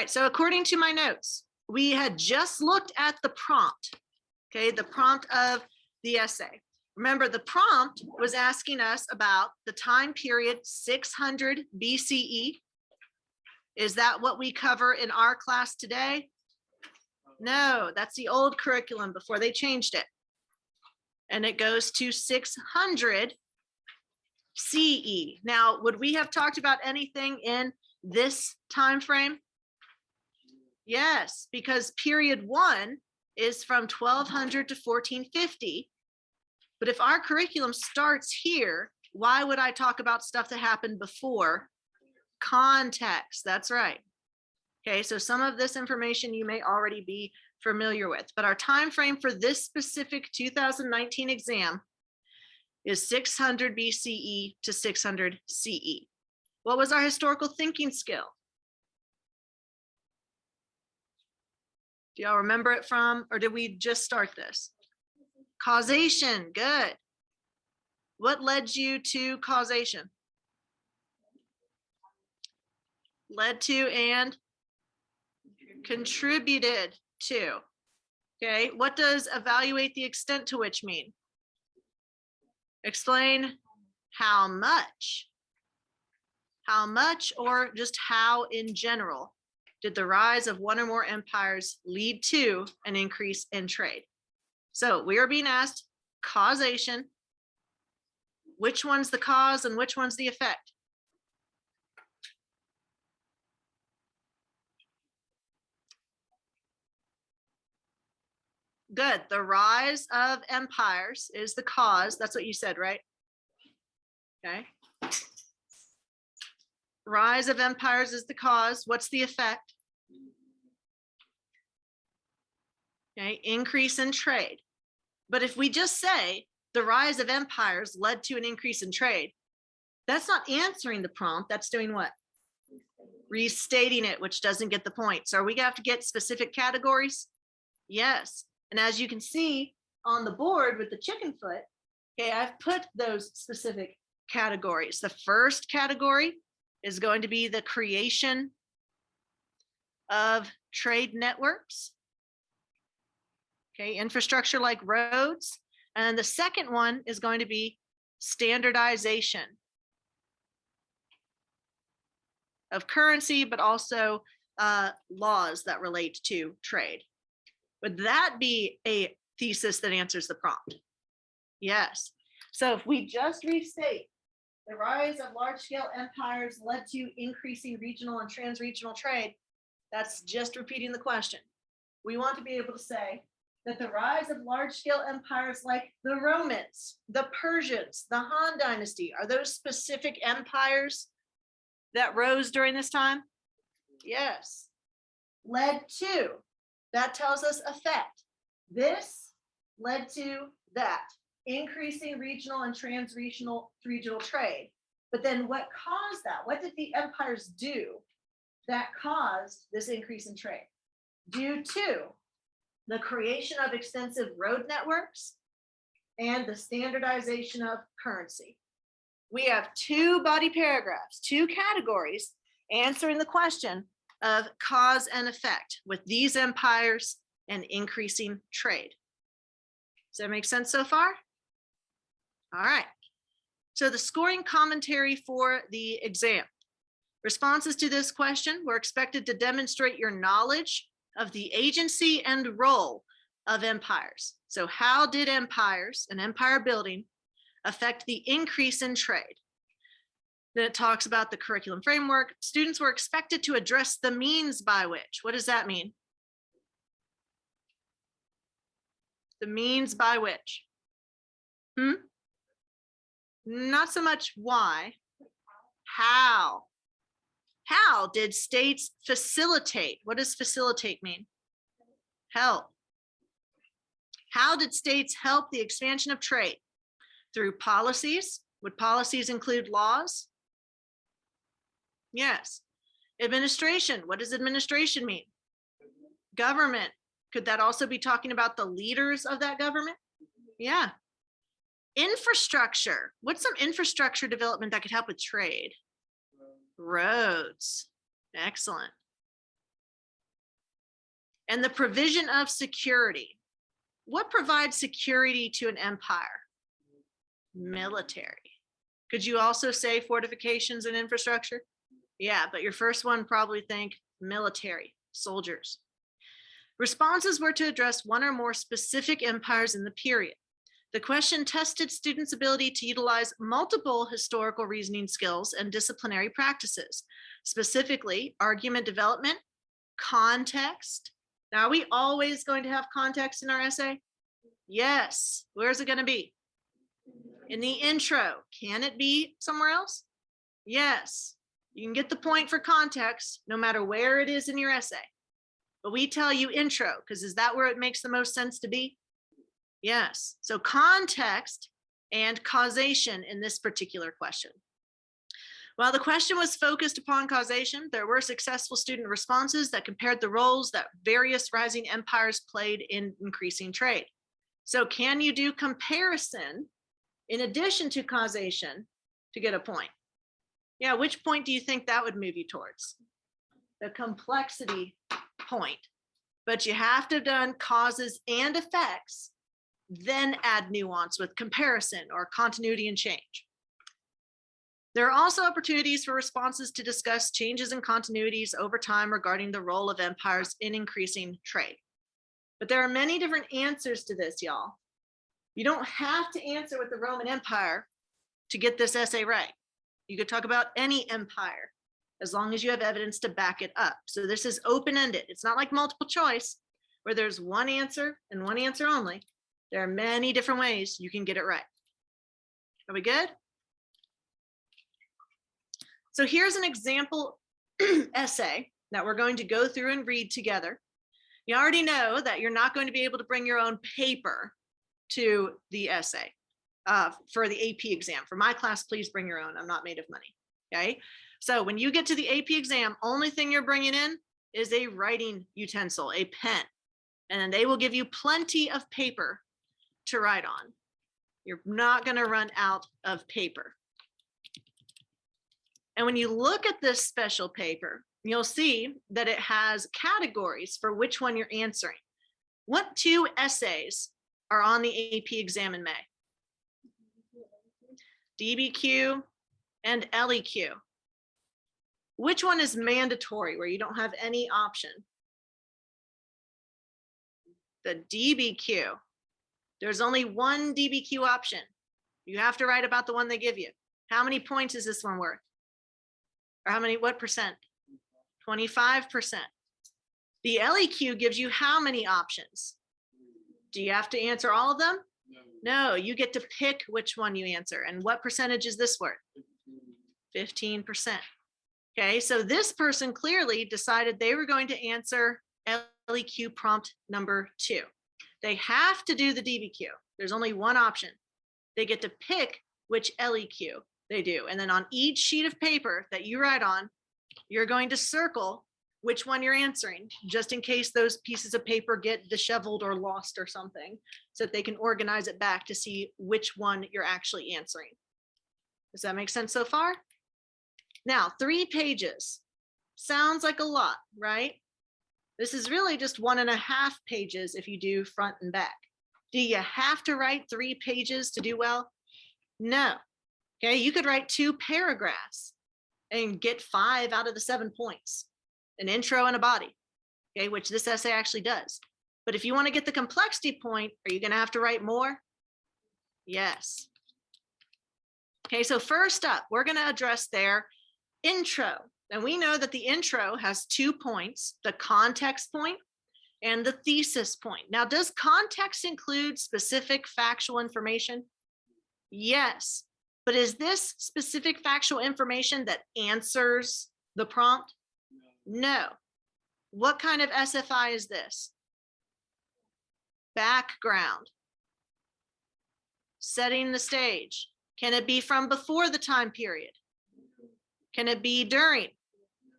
right, so according to my notes, we had just looked at the prompt, okay, the prompt of the essay. Remember, the prompt was asking us about the time period 600 BCE. Is that what we cover in our class today? No, that's the old curriculum before they changed it. And it goes to 600 CE. Now, would we have talked about anything in this time frame? Yes, because period 1 is from 1200 to 1450. But if our curriculum starts here, why would I talk about stuff that happened before? Context, that's right. Okay, so some of this information you may already be familiar with, but our time frame for this specific 2019 exam is 600 BCE to 600 CE. What was our historical thinking skill? Do y'all remember it from, or did we just start this? Causation, good. What led you to causation? Led to and contributed to. Okay, what does evaluate the extent to which mean? Explain how much. How much, or just how in general did the rise of one or more empires lead to an increase in trade? So we are being asked causation. Which one's the cause and which one's the effect? Good. The rise of empires is the cause. That's what you said, right? Okay. Rise of empires is the cause. What's the effect? Okay, increase in trade. But if we just say the rise of empires led to an increase in trade, that's not answering the prompt. That's doing what? Restating it, which doesn't get the point. So are we gonna have to get specific categories? Yes. And as you can see on the board with the chicken foot, okay, I've put those specific categories. The first category is going to be the creation of trade networks. Okay, infrastructure like roads. And the second one is going to be standardization of currency, but also laws that relate to trade. Would that be a thesis that answers the prompt? Yes. So if we just restate, the rise of large-scale empires led to increasing regional and trans-regional trade, that's just repeating the question. We want to be able to say that the rise of large-scale empires like the Romans, the Persians, the Han Dynasty, are those specific empires that rose during this time? Yes. Led to, that tells us effect. This led to that, increasing regional and trans-regional trade. But then what caused that? What did the empires do that caused this increase in trade? Due to the creation of extensive road networks and the standardization of currency. We have two body paragraphs, two categories answering the question of cause and effect with these empires and increasing trade. Does that make sense so far? All right. So the scoring commentary for the exam. Responses to this question were expected to demonstrate your knowledge of the agency and role of empires. So how did empires and empire building affect the increase in trade? Then it talks about the curriculum framework. Students were expected to address the means by which. What does that mean? The means by which. Not so much why. How. How did states facilitate? What does facilitate mean? Help. How did states help the expansion of trade? Through policies. Would policies include laws? Yes. Administration. What does administration mean? Government. Could that also be talking about the leaders of that government? Yeah. Infrastructure. What's some infrastructure development that could help with trade? Roads. Excellent. And the provision of security. What provides security to an empire? Military. Could you also say fortifications and infrastructure? Yeah, but your first one probably think military, soldiers. Responses were to address one or more specific empires in the period. The question tested students' ability to utilize multiple historical reasoning skills and disciplinary practices, specifically argument development, context. Now, are we always going to have context in our essay? Yes. Where's it going to be? In the intro. Can it be somewhere else? Yes. You can get the point for context no matter where it is in your essay. But we tell you intro, because is that where it makes the most sense to be? Yes. So context and causation in this particular question. While the question was focused upon causation, there were successful student responses that compared the roles that various rising empires played in increasing trade. So can you do comparison in addition to causation to get a point? Yeah, which point do you think that would move you towards? The complexity point. But you have to have done causes and effects, then add nuance with comparison or continuity and change. There are also opportunities for responses to discuss changes and continuities over time regarding the role of empires in increasing trade. But there are many different answers to this, y'all. You don't have to answer with the Roman Empire to get this essay right. You could talk about any empire as long as you have evidence to back it up. So this is open-ended. It's not like multiple choice where there's one answer and one answer only. There are many different ways you can get it right. Are we good? So here's an example essay that we're going to go through and read together. You already know that you're not going to be able to bring your own paper to the essay for the AP exam. For my class, please bring your own. I'm not made of money, okay? So when you get to the AP exam, only thing you're bringing in is a writing utensil, a pen, and then they will give you plenty of paper to write on. You're not gonna run out of paper. And when you look at this special paper, you'll see that it has categories for which one you're answering. What two essays are on the AP exam in May? DBQ and LEQ. Which one is mandatory where you don't have any option? The DBQ. There's only one DBQ option. You have to write about the one they give you. How many points is this one worth? Or how many, what percent? 25%. The LEQ gives you how many options? Do you have to answer all of them? No, you get to pick which one you answer. And what percentage is this worth? 15%. Okay, so this person clearly decided they were going to answer LEQ prompt number 2. They have to do the DBQ. There's only one option. They get to pick which LEQ they do. And then on each sheet of paper that you write on, you're going to circle which one you're answering, just in case those pieces of paper get disheveled or lost or something, so that they can organize it back to see which one you're actually answering. Does that make sense so far? Now, 3 pages. Sounds like a lot, right? This is really just 1.5 pages if you do front and back. Do you have to write 3 pages to do well? No. Okay, you could write 2 paragraphs and get 5 out of the 7 points, an intro and a body, okay, which this essay actually does. But if you want to get the complexity point, are you going to have to write more? Yes. Okay, so first up, we're going to address their intro. And we know that the intro has 2 points, the context point and the thesis point. Now, does context include specific factual information? Yes. But is this specific factual information that answers the prompt? No. What kind of SFI is this? Background. Setting the stage. Can it be from before the time period? Can it be during?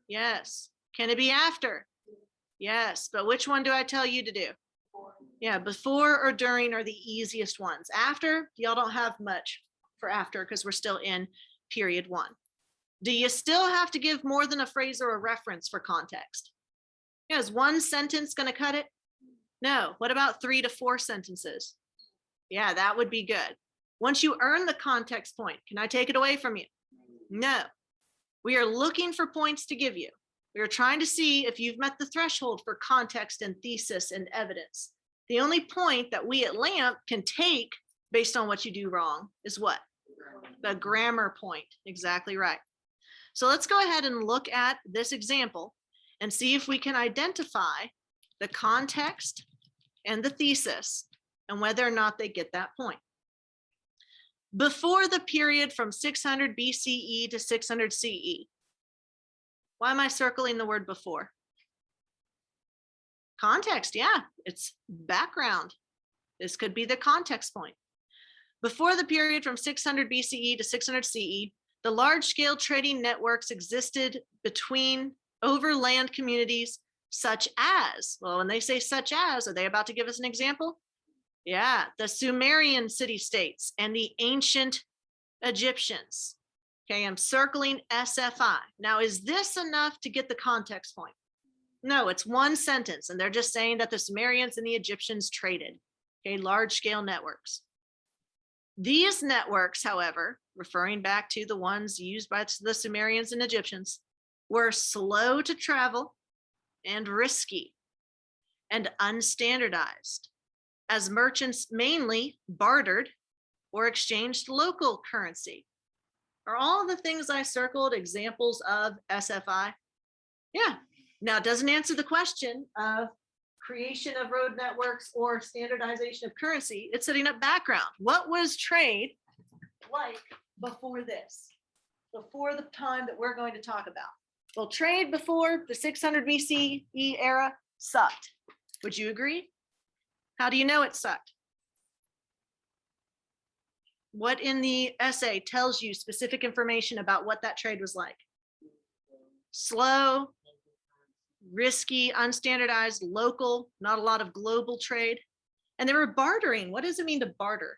Yes. Can it be after? Yes. But which one do I tell you to do? Yeah, before or during are the easiest ones. After, y'all don't have much for after because we're still in period 1. Do you still have to give more than a phrase or a reference for context? Yeah, is one sentence going to cut it? No. What about 3 to 4 sentences? Yeah, that would be good. Once you earn the context point, can I take it away from you? No. We are looking for points to give you. We are trying to see if you've met the threshold for context and thesis and evidence. The only point that we at LAMP can take based on what you do wrong is what? The grammar point. Exactly right. So let's go ahead and look at this example and see if we can identify the context and the thesis and whether or not they get that point. Before the period from 600 BCE to 600 CE. Why am I circling the word before? Context, yeah, it's background. This could be the context point. Before the period from 600 BCE to 600 CE, the large-scale trading networks existed between overland communities such as, well, when they say such as, are they about to give us an example? Yeah, the Sumerian city-states and the ancient Egyptians. Okay, I'm circling SFI. Now, is this enough to get the context point? No, it's one sentence, and they're just saying that the Sumerians and the Egyptians traded. Okay, large-scale networks. These networks, however, referring back to the ones used by the Sumerians and Egyptians, were slow to travel and risky and unstandardized, as merchants mainly bartered or exchanged local currency. Are all the things I circled examples of SFI? Yeah. Now, it doesn't answer the question of creation of road networks or standardization of currency. It's setting up background. What was trade like before this? Before the time that we're going to talk about? Well, trade before the 600 BCE era sucked. Would you agree? How do you know it sucked? What in the essay tells you specific information about what that trade was like? Slow, risky, unstandardized, local, not a lot of global trade. And they were bartering. What does it mean to barter?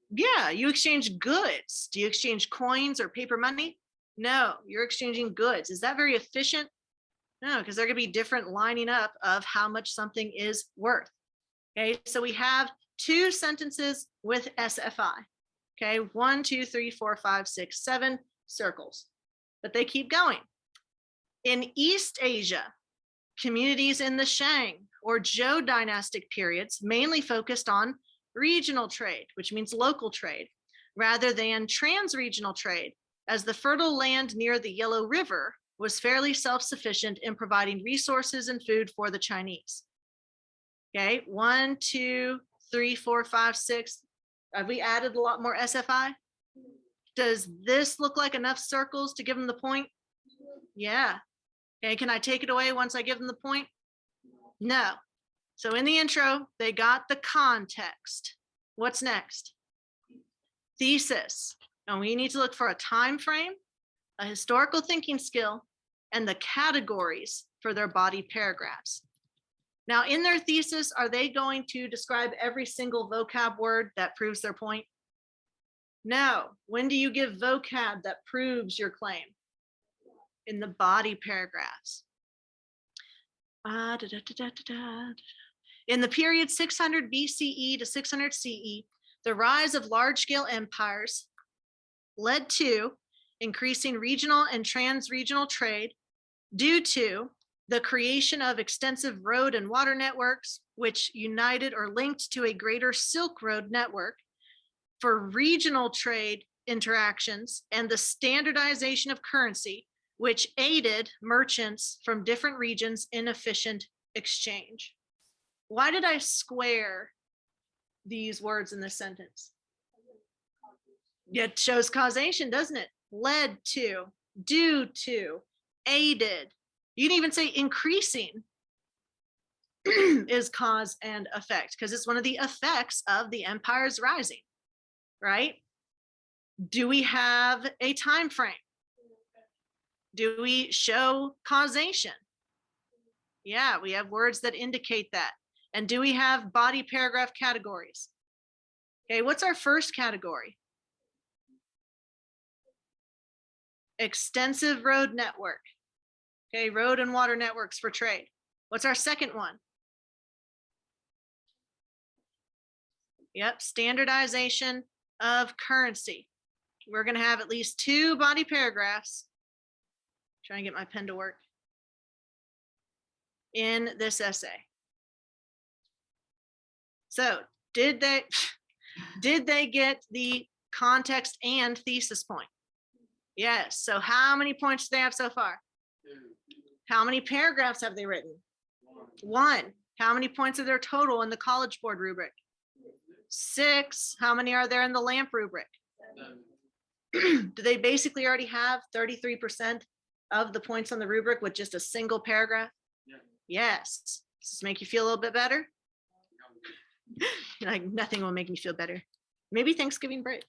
Yeah, you exchange goods. Do you exchange coins or paper money? No, you're exchanging goods. Is that very efficient? No, because there are going to be different lining up of how much something is worth. Okay, so we have 2 sentences with SFI. Okay, 1, 2, 3, 4, 5, 6, 7 circles, but they keep going. In East Asia, communities in the Shang or Zhou dynastic periods mainly focused on regional trade, which means local trade, rather than trans-regional trade, as the fertile land near the Yellow River was fairly self-sufficient in providing resources and food for the Chinese. Okay, 1, 2, 3, 4, 5, 6. Have we added a lot more SFI? Does this look like enough circles to give them the point? Yeah. Okay, can I take it away once I give them the point? No. So in the intro, they got the context. What's next? Thesis. And we need to look for a time frame, a historical thinking skill, and the categories for their body paragraphs. Now, in their thesis, are they going to describe every single vocab word that proves their point? No. When do you give vocab that proves your claim? In the body paragraphs. In the period 600 BCE to 600 CE, the rise of large-scale empires led to increasing regional and trans-regional trade due to the creation of extensive road and water networks, which united or linked to a greater Silk Road network for regional trade interactions, and the standardization of currency, which aided merchants from different regions in efficient exchange. Why did I square these words in this sentence? It shows causation, doesn't it? Led to, due to, aided. You can even say increasing is cause and effect, because it's one of the effects of the empire's rising, right? Do we have a time frame? Do we show causation? Yeah, we have words that indicate that. And do we have body paragraph categories? Okay, what's our first category? Extensive road network. Okay, road and water networks for trade. What's our second one? Yep, standardization of currency. We're going to have at least 2 body paragraphs. Trying to get my pen to work in this essay. So did they get the context and thesis point? Yes. So how many points do they have so far? 2. How many paragraphs have they written? 1. How many points are there total in the College Board rubric? 6. How many are there in the LAMP rubric? 7. Do they basically already have 33% of the points on the rubric with just a single paragraph? Yeah. Yes. Does this make you feel a little bit better? Like, nothing will make me feel better. Maybe Thanksgiving break.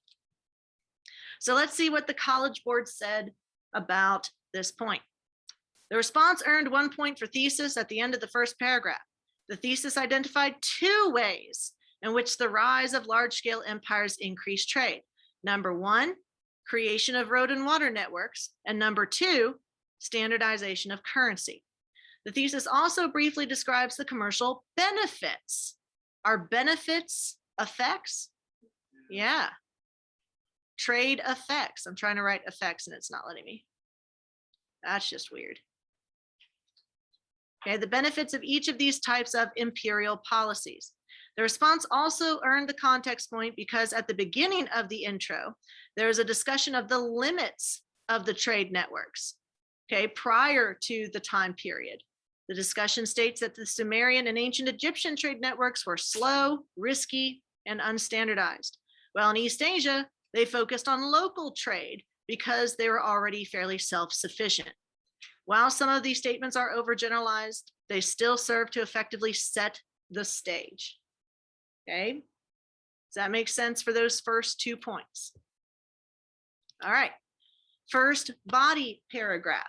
So let's see what the College Board said about this point. The response earned 1 point for thesis at the end of the first paragraph. The thesis identified 2 ways in which the rise of large-scale empires increased trade. Number 1, creation of road and water networks, and number 2, standardization of currency. The thesis also briefly describes the commercial benefits. Are benefits effects? Yeah. Trade effects. I'm trying to write effects and it's not letting me. That's just weird. Okay, the benefits of each of these types of imperial policies. The response also earned the context point because at the beginning of the intro, there is a discussion of the limits of the trade networks, okay, prior to the time period. The discussion states that the Sumerian and ancient Egyptian trade networks were slow, risky, and unstandardized. While in East Asia, they focused on local trade because they were already fairly self-sufficient. While some of these statements are overgeneralized, they still serve to effectively set the stage. Okay, does that make sense for those first 2 points? All right, first body paragraph.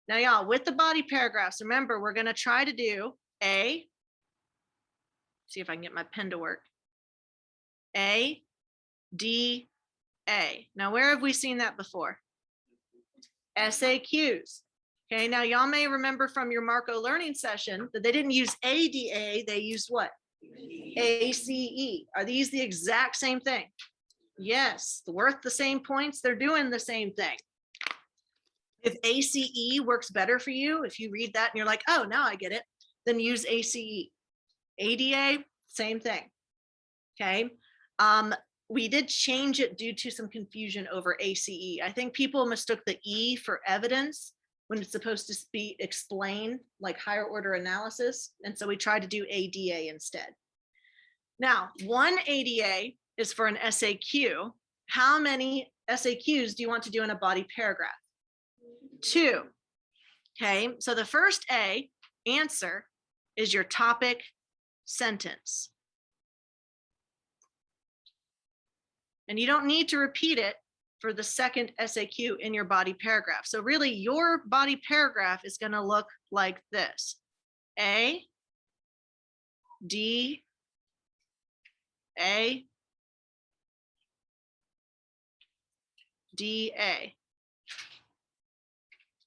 Now, y'all, with the body paragraphs, remember, we're going to try to do A, see if I can get my pen to work, A, D, A. Now, where have we seen that before? SAQs. Okay, now y'all may remember from your Marco learning session that they didn't use ADA, they used what? ACE. Are these the exact same thing? Yes, worth the same points, they're doing the same thing. If ACE works better for you, if you read that and you're like, oh, now I get it, then use ACE. ADA, same thing. Okay. We did change it due to some confusion over ACE. I think people mistook the E for evidence when it's supposed to be explain, like higher order analysis. And so we tried to do ADA instead. Now, 1 ADA is for an SAQ. How many SAQs do you want to do in a body paragraph? 2. Okay, so the first A, answer, is your topic sentence. And you don't need to repeat it for the second SAQ in your body paragraph. So really your body paragraph is going to look like this. A, D, A, D, A.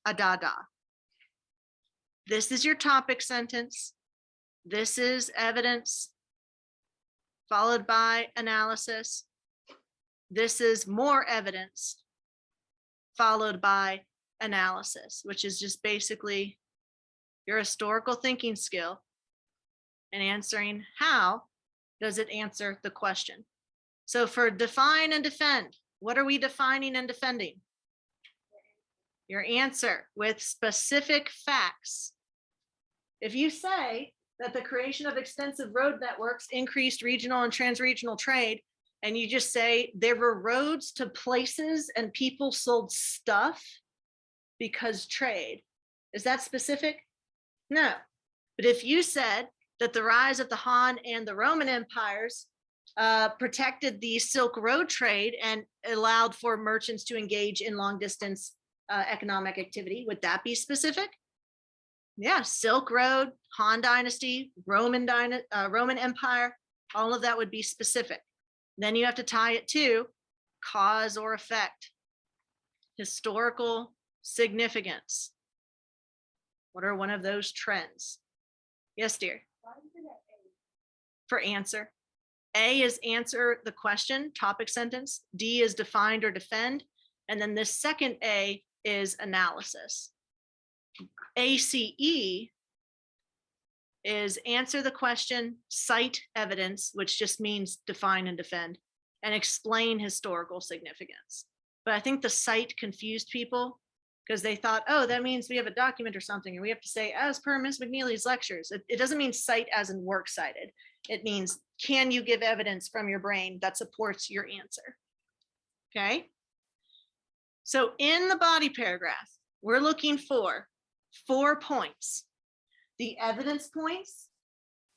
A da da. This is your topic sentence. This is evidence, followed by analysis. This is more evidence, followed by analysis, which is just basically your historical thinking skill and answering how does it answer the question. So for define and defend, what are we defining and defending? Your answer with specific facts. If you say that the creation of extensive road networks increased regional and transregional trade, and you just say there were roads to places and people sold stuff because trade, is that specific? No. But if you said that the rise of the Han and the Roman empires protected the Silk Road trade and allowed for merchants to engage in long distance economic activity, would that be specific? Yeah, Silk Road, Han Dynasty, Roman Empire, all of that would be specific. Then you have to tie it to cause or effect, historical significance. What are one of those trends? Yes, dear. For answer. A is answer the question, topic sentence. D is defined or defend. And then the second A is analysis. ACE is answer the question, cite evidence, which just means define and defend, and explain historical significance. But I think the cite confused people because they thought, oh, that means we have a document or something, and we have to say, as per Ms. McNeely's lectures. It doesn't mean cite as in works cited. It means, can you give evidence from your brain that supports your answer? Okay. So in the body paragraph, we're looking for 4 points. The evidence points,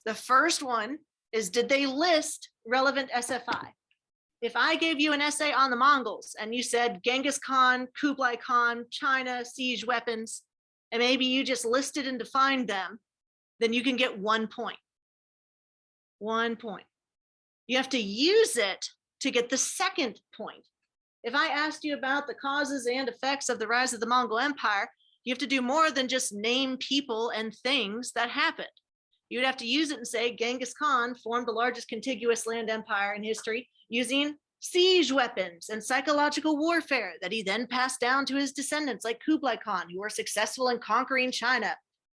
the first one is, did they list relevant SFI? If I gave you an essay on the Mongols and you said Genghis Khan, Kublai Khan, China, siege weapons, and maybe you just listed and defined them, then you can get 1 point. 1 point. You have to use it to get the second point. If I asked you about the causes and effects of the rise of the Mongol Empire, you have to do more than just name people and things that happened. You'd have to use it and say Genghis Khan formed the largest contiguous land empire in history using siege weapons and psychological warfare that he then passed down to his descendants like Kublai Khan, who were successful in conquering China,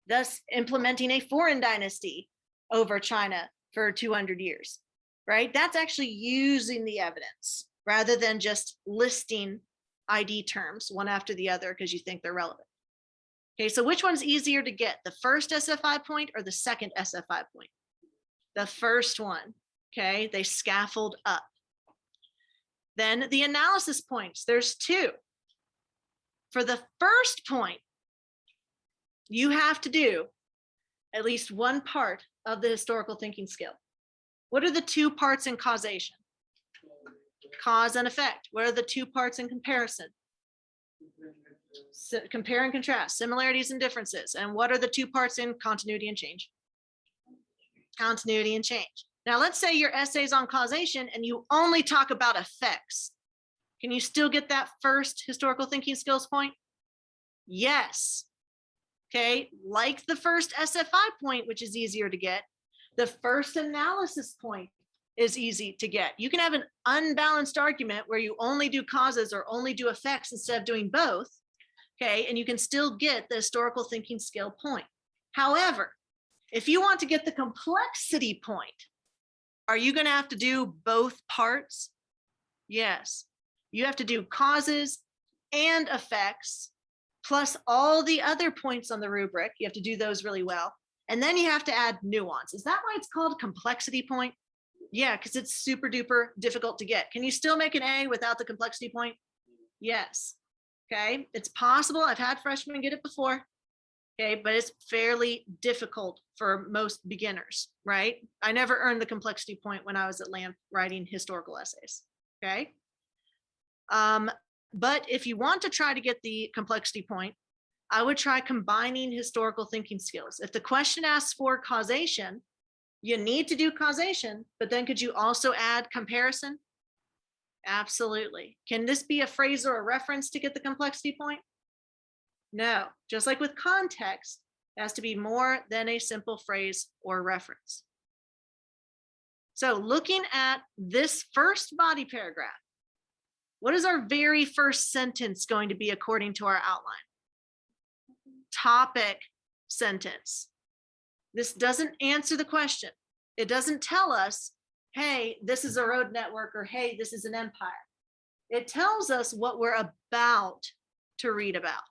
thus implementing a foreign dynasty over China for 200 years, right? That's actually using the evidence rather than just listing ID terms one after the other because you think they're relevant. Okay, so which one's easier to get, the first SFI point or the second SFI point? The first one, okay, they scaffold up. Then the analysis points, there's 2. For the first point, you have to do at least 1 part of the historical thinking skill. What are the 2 parts in causation? Cause and effect. What are the 2 parts in comparison? So compare and contrast, similarities and differences. And what are the 2 parts in continuity and change? Continuity and change. Now, let's say your essay's on causation and you only talk about effects. Can you still get that first historical thinking skills point? Yes. Okay, like the first SFI point, which is easier to get, the first analysis point is easy to get. You can have an unbalanced argument where you only do causes or only do effects instead of doing both. Okay, and you can still get the historical thinking skill point. However, if you want to get the complexity point, are you going to have to do both parts? Yes, you have to do causes and effects, plus all the other points on the rubric. You have to do those really well. And then you have to add nuance. Is that why it's called complexity point? Yeah, because it's super duper difficult to get. Can you still make an A without the complexity point? Yes. Okay, it's possible. I've had freshmen get it before. Okay, but it's fairly difficult for most beginners, right? I never earned the complexity point when I was at LAMP writing historical essays. Okay. But if you want to try to get the complexity point, I would try combining historical thinking skills. If the question asks for causation, you need to do causation, but then could you also add comparison? Absolutely. Can this be a phrase or a reference to get the complexity point? No, just like with context, it has to be more than a simple phrase or reference. So looking at this first body paragraph, what is our very first sentence going to be according to our outline? Topic sentence. This doesn't answer the question. It doesn't tell us, hey, this is a road network, or hey, this is an empire. It tells us what we're about to read about.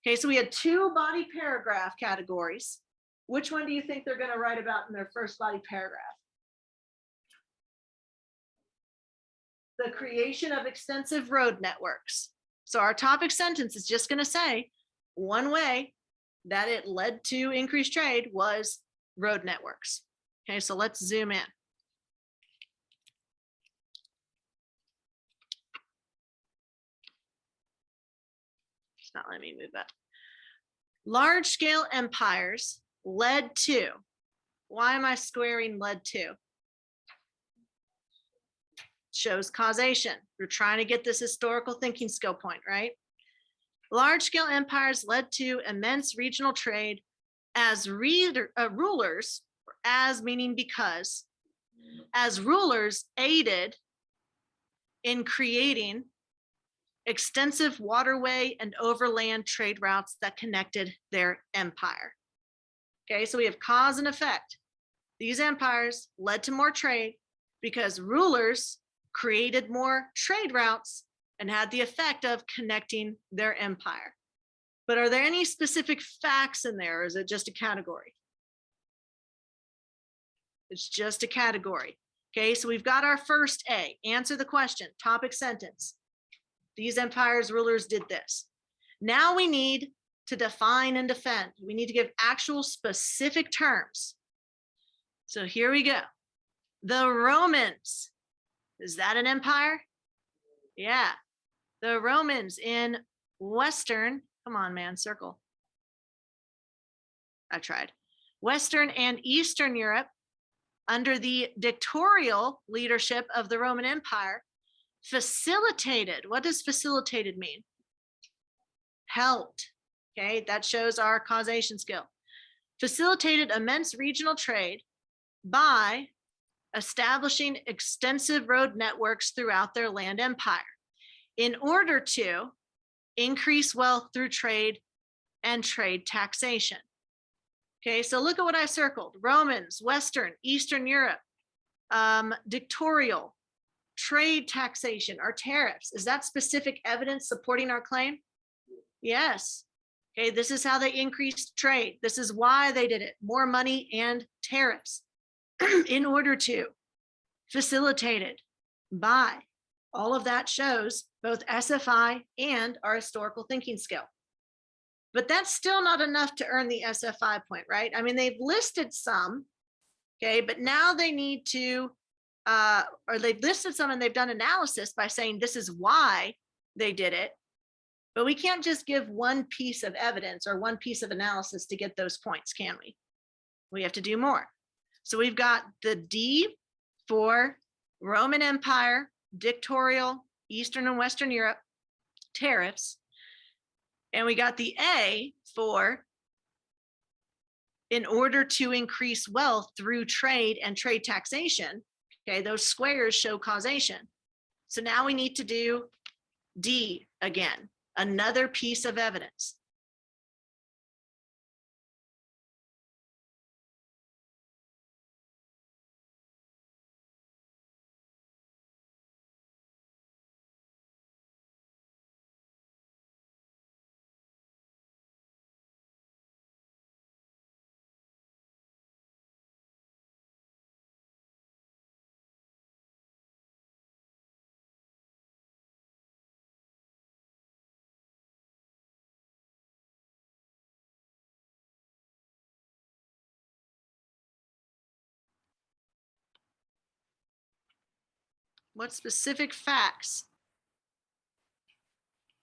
Okay, so we had 2 body paragraph categories. Which one do you think they're going to write about in their first body paragraph? The creation of extensive road networks. So our topic sentence is just going to say one way that it led to increased trade was road networks. Okay, so let's zoom in. It's not letting me move up. Large scale empires led to. Why am I squaring led to? Shows causation. We're trying to get this historical thinking skill point, right? Large-scale empires led to immense regional trade as rulers, as meaning because, as rulers aided in creating extensive waterway and overland trade routes that connected their empire. Okay, so we have cause and effect. These empires led to more trade because rulers created more trade routes and had the effect of connecting their empire. But are there any specific facts in there, or is it just a category? It's just a category. Okay, so we've got our first A. Answer the question, topic sentence. These empires, rulers did this. Now we need to define and defend. We need to give actual specific terms. So here we go. The Romans, is that an empire? Yeah. The Romans in Western, come on, man, circle. I tried. Western and Eastern Europe, under the dictatorial leadership of the Roman Empire, facilitated. What does facilitated mean? Helped. Okay, that shows our causation skill. Facilitated immense regional trade by establishing extensive road networks throughout their land empire in order to increase wealth through trade and trade taxation. Okay, so look at what I circled. Romans, Western, Eastern Europe, dictatorial, trade taxation, or tariffs. Is that specific evidence supporting our claim? Yes. Okay, this is how they increased trade. This is why they did it. More money and tariffs in order to facilitate it by. All of that shows both SFI and our historical thinking skill. But that's still not enough to earn the SFI point, right? I mean, they've listed some, okay, but now they need to, or they've listed some and they've done analysis by saying this is why they did it. But we can't just give one piece of evidence or one piece of analysis to get those points, can we? We have to do more. So we've got the D for Roman Empire, dictatorial, Eastern and Western Europe, tariffs. And we got the A for in order to increase wealth through trade and trade taxation. Okay, those squares show causation. So now we need to do D again, another piece of evidence. What specific facts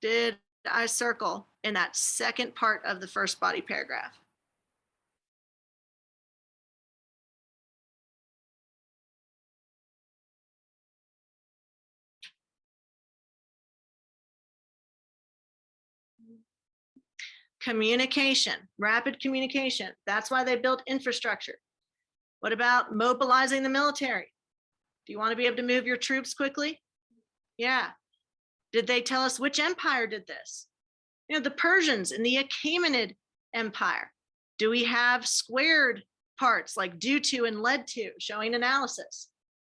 did I circle in that second part of the first body paragraph? Communication, rapid communication. That's why they built infrastructure. What about mobilizing the military? Do you want to be able to move your troops quickly? Yeah. Did they tell us which empire did this? You know, the Persians in the Achaemenid Empire. Do we have squared parts like due to and led to showing analysis?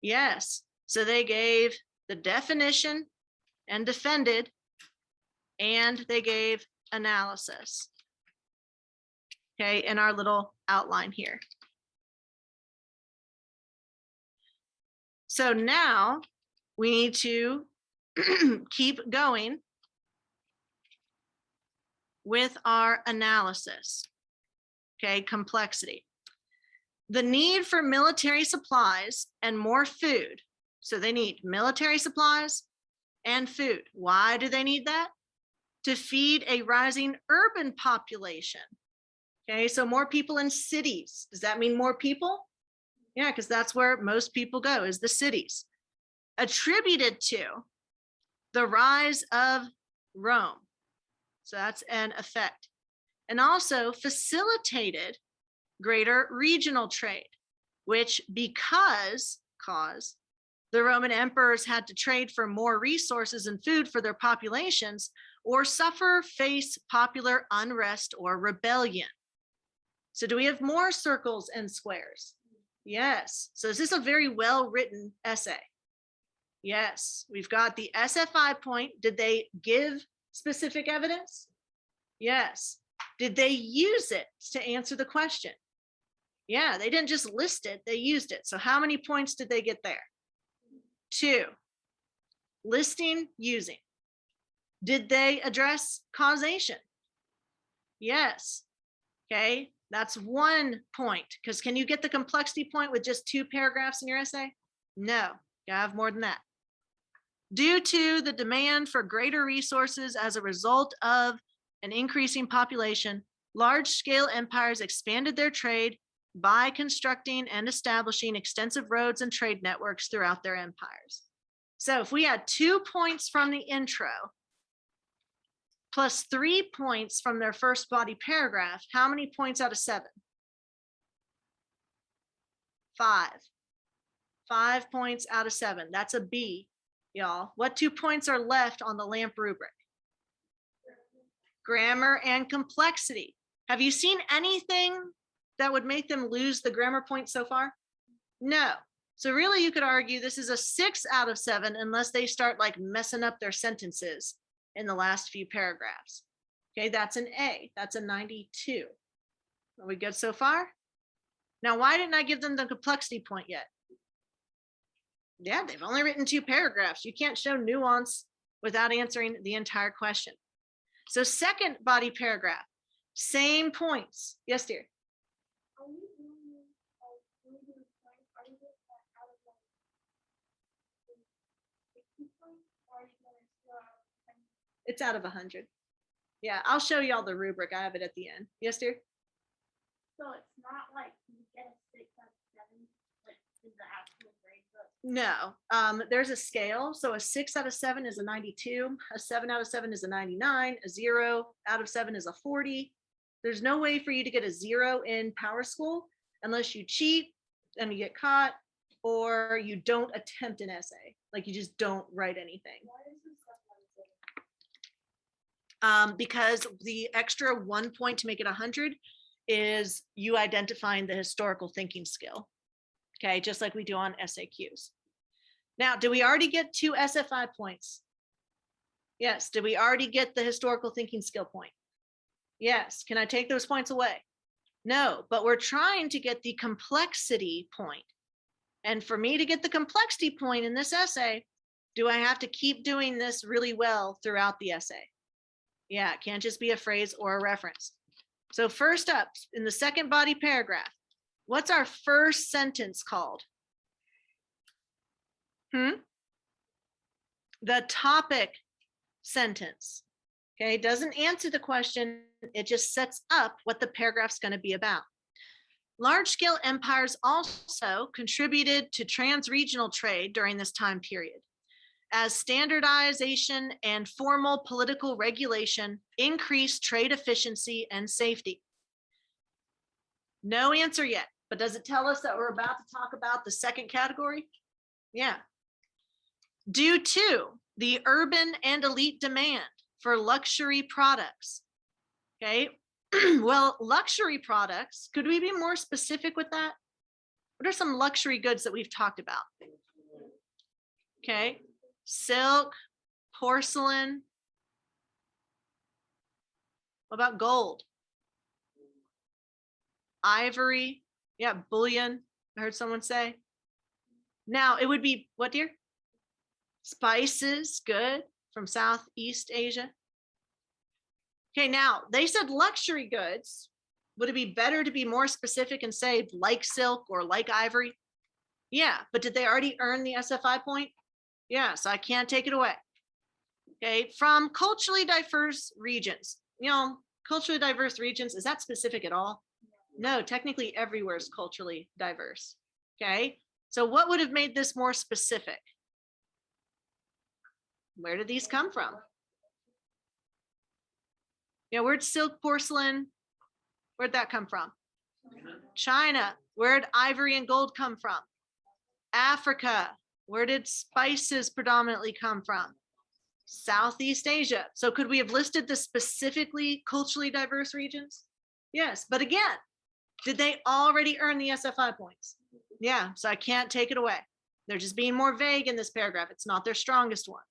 Yes. So they gave the definition and defended, and they gave analysis. Okay, in our little outline here. So now we need to keep going with our analysis. Okay, complexity. The need for military supplies and more food. So they need military supplies and food. Why do they need that? To feed a rising urban population. Okay, so more people in cities. Does that mean more people? Yeah, because that's where most people go, is the cities. Attributed to the rise of Rome. So that's an effect. And also facilitated greater regional trade, which cause the Roman emperors had to trade for more resources and food for their populations or face popular unrest or rebellion. So do we have more circles and squares? Yes. So is this a very well-written essay? Yes. We've got the SFI point. Did they give specific evidence? Yes. Did they use it to answer the question? Yeah, they didn't just list it, they used it. So how many points did they get there? 2. Listing, using. Did they address causation? Yes. Okay, that's 1 point. Because can you get the complexity point with just 2 paragraphs in your essay? No, you have more than that. Due to the demand for greater resources as a result of an increasing population, large-scale empires expanded their trade by constructing and establishing extensive roads and trade networks throughout their empires. So if we had 2 points from the intro, plus 3 points from their first body paragraph, how many points out of 7? 5. 5 points out of 7. That's a B, y'all. What 2 points are left on the LAMP rubric? Grammar and complexity. Have you seen anything that would make them lose the grammar point so far? No. So really you could argue this is a 6 out of 7 unless they start like messing up their sentences in the last few paragraphs. Okay, that's an A. That's a 92. Are we good so far? Now, why didn't I give them the complexity point yet? Yeah, they've only written 2 paragraphs. You can't show nuance without answering the entire question. So second body paragraph, same points. Yes, dear. It's out of 100. Yeah, I'll show you all the rubric. I have it at the end. Yes, dear? So it's not like you get a 6 out of 7, like in the actual grade book. No, there's a scale. So a 6 out of 7 is a 92. A 7 out of 7 is a 99. A 0 out of 7 is a 40. There's no way for you to get a 0 in Power School unless you cheat and you get caught or you don't attempt an essay. Like you just don't write anything. Why is this stuff like this? Because the extra 1 point to make it 100 is you identifying the historical thinking skill. Okay, just like we do on SAQs. Now, did we already get 2 SFI points? Yes. Did we already get the historical thinking skill point? Yes. Can I take those points away? No, but we're trying to get the complexity point. And for me to get the complexity point in this essay, do I have to keep doing this really well throughout the essay? Yeah, it can't just be a phrase or a reference. So first up, in the second body paragraph, what's our first sentence called? The topic sentence. Okay, doesn't answer the question. It just sets up what the paragraph's going to be about. Large-scale empires also contributed to trans-regional trade during this time period, as standardization and formal political regulation increased trade efficiency and safety. No answer yet, but does it tell us that we're about to talk about the second category? Yeah. Due to the urban and elite demand for luxury products. Okay, well, luxury products, could we be more specific with that? What are some luxury goods that we've talked about? Okay, silk, porcelain. What about gold? Ivory, yeah, bullion, I heard someone say. Now it would be, what dear? Spices, good, from Southeast Asia. Okay, now they said luxury goods. Would it be better to be more specific and say like silk or like ivory? Yeah, but did they already earn the SFI point? Yeah, so I can't take it away. Okay, from culturally diverse regions. You know, culturally diverse regions, is that specific at all? No, technically everywhere is culturally diverse. Okay, so what would have made this more specific? Where did these come from? Yeah, where'd silk, porcelain, where'd that come from? China. Where'd ivory and gold come from? Africa. Where did spices predominantly come from? Southeast Asia. So could we have listed the specifically culturally diverse regions? Yes, but again, did they already earn the SFI points? Yeah, so I can't take it away. They're just being more vague in this paragraph. It's not their strongest one.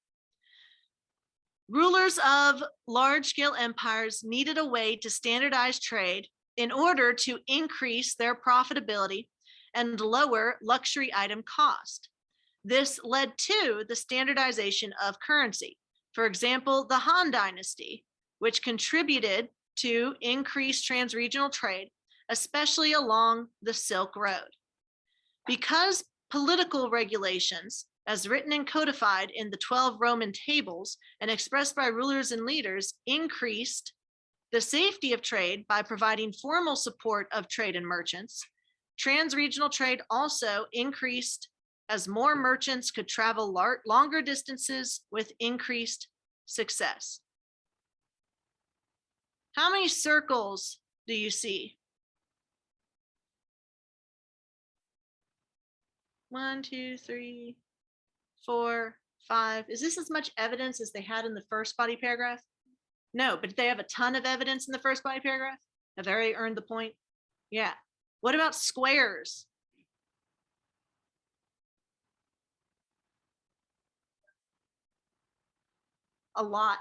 Rulers of large-scale empires needed a way to standardize trade in order to increase their profitability and lower luxury item cost. This led to the standardization of currency. For example, the Han Dynasty, which contributed to increased transregional trade, especially along the Silk Road. Because political regulations, as written and codified in the 12 Roman tables and expressed by rulers and leaders, increased the safety of trade by providing formal support of trade and merchants, transregional trade also increased as more merchants could travel longer distances with increased success. How many circles do you see? 1, 2, 3, 4, 5. Is this as much evidence as they had in the first body paragraph? No, but they have a ton of evidence in the first body paragraph. Have they already earned the point? Yeah. What about squares? A lot,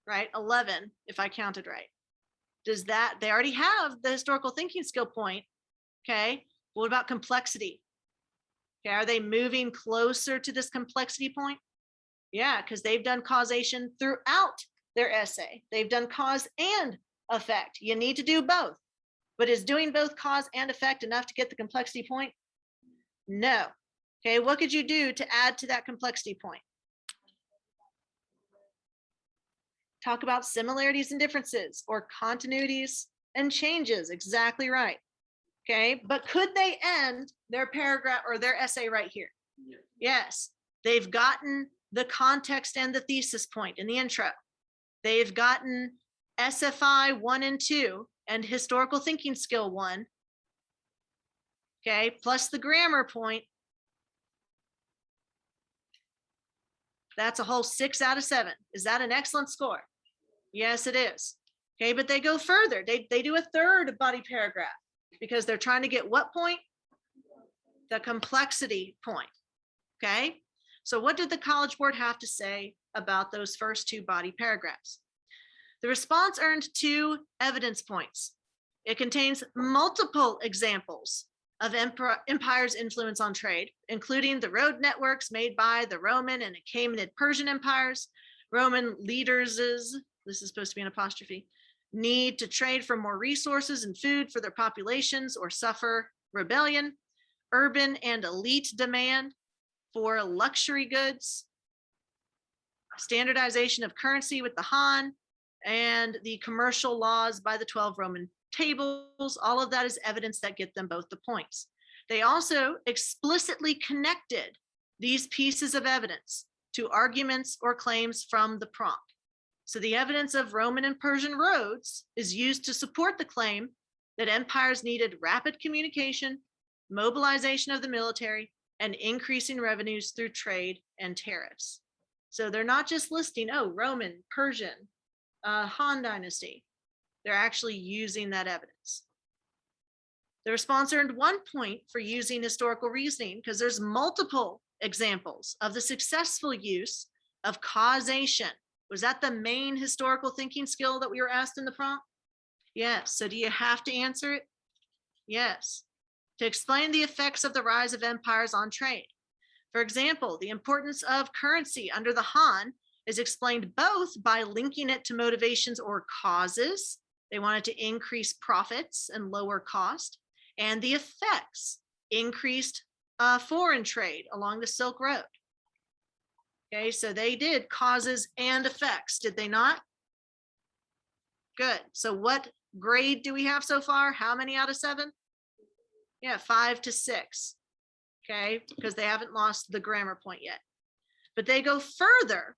right? 11, if I counted right. Does that, they already have the historical thinking skill point. Okay. What about complexity? Okay. Are they moving closer to this complexity point? Yeah, because they've done causation throughout their essay. They've done cause and effect. You need to do both. But is doing both cause and effect enough to get the complexity point? No. Okay, what could you do to add to that complexity point? Talk about similarities and differences, or continuities and changes. Exactly right. Okay, but could they end their paragraph or their essay right here? Yes, they've gotten the context and the thesis point in the intro. They've gotten SFI 1 and 2 and historical thinking skill 1. Okay, plus the grammar point. That's a whole 6 out of 7. Is that an excellent score? Yes, it is. Okay, but they go further. They do a third body paragraph because they're trying to get what point? The complexity point. Okay, so what did the College Board have to say about those first 2 body paragraphs? The response earned 2 evidence points. It contains multiple examples of empire's influence on trade, including the road networks made by the Roman and Achaemenid Persian empires, Roman leaders, this is supposed to be an apostrophe, need to trade for more resources and food for their populations or suffer rebellion, urban and elite demand for luxury goods, standardization of currency with the Han, and the commercial laws by the 12 Roman tables. All of that is evidence that get them both the points. They also explicitly connected these pieces of evidence to arguments or claims from the prompt. So the evidence of Roman and Persian roads is used to support the claim that empires needed rapid communication, mobilization of the military, and increasing revenues through trade and tariffs. So they're not just listing, oh, Roman, Persian, Han Dynasty. They're actually using that evidence. The response earned 1 point for using historical reasoning because there's multiple examples of the successful use of causation. Was that the main historical thinking skill that we were asked in the prompt? Yes. So do you have to answer it? Yes. To explain the effects of the rise of empires on trade. For example, the importance of currency under the Han is explained both by linking it to motivations or causes. They wanted to increase profits and lower cost, and the effects, increased foreign trade along the Silk Road. Okay, so they did causes and effects, did they not? Good. So what grade do we have so far? How many out of 7? Yeah, 5 to 6. Okay, because they haven't lost the grammar point yet. But they go further.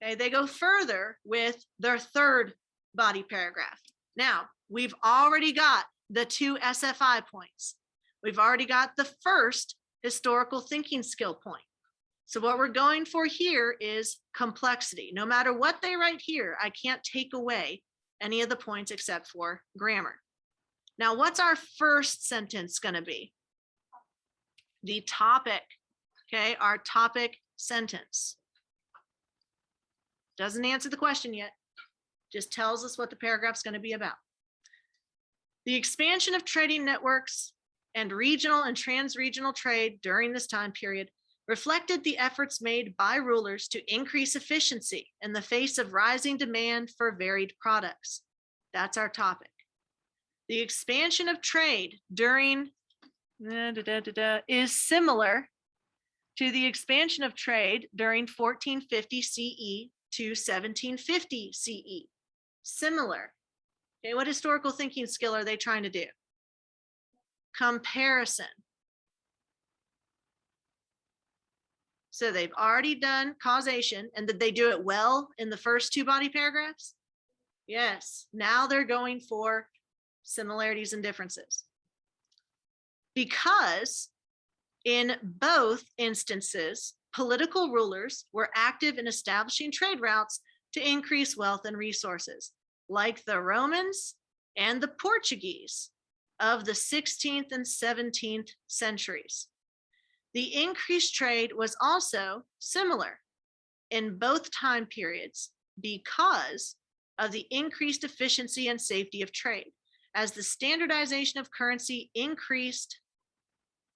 Okay, they go further with their third body paragraph. Now, we've already got the 2 SFI points. We've already got the first historical thinking skill point. So what we're going for here is complexity. No matter what they write here, I can't take away any of the points except for grammar. Now, what's our first sentence going to be? The topic, okay, our topic sentence. Doesn't answer the question yet, just tells us what the paragraph's going to be about. The expansion of trading networks and regional and trans-regional trade during this time period reflected the efforts made by rulers to increase efficiency in the face of rising demand for varied products. That's our topic. The expansion of trade during is similar to the expansion of trade during 1450 CE to 1750 CE. Similar. Okay, what historical thinking skill are they trying to do? Comparison. So they've already done causation, and did they do it well in the first 2 body paragraphs? Yes. Now they're going for similarities and differences. Because in both instances, political rulers were active in establishing trade routes to increase wealth and resources, like the Romans and the Portuguese of the 16th and 17th centuries. The increased trade was also similar in both time periods because of the increased efficiency and safety of trade, as the standardization of currency increased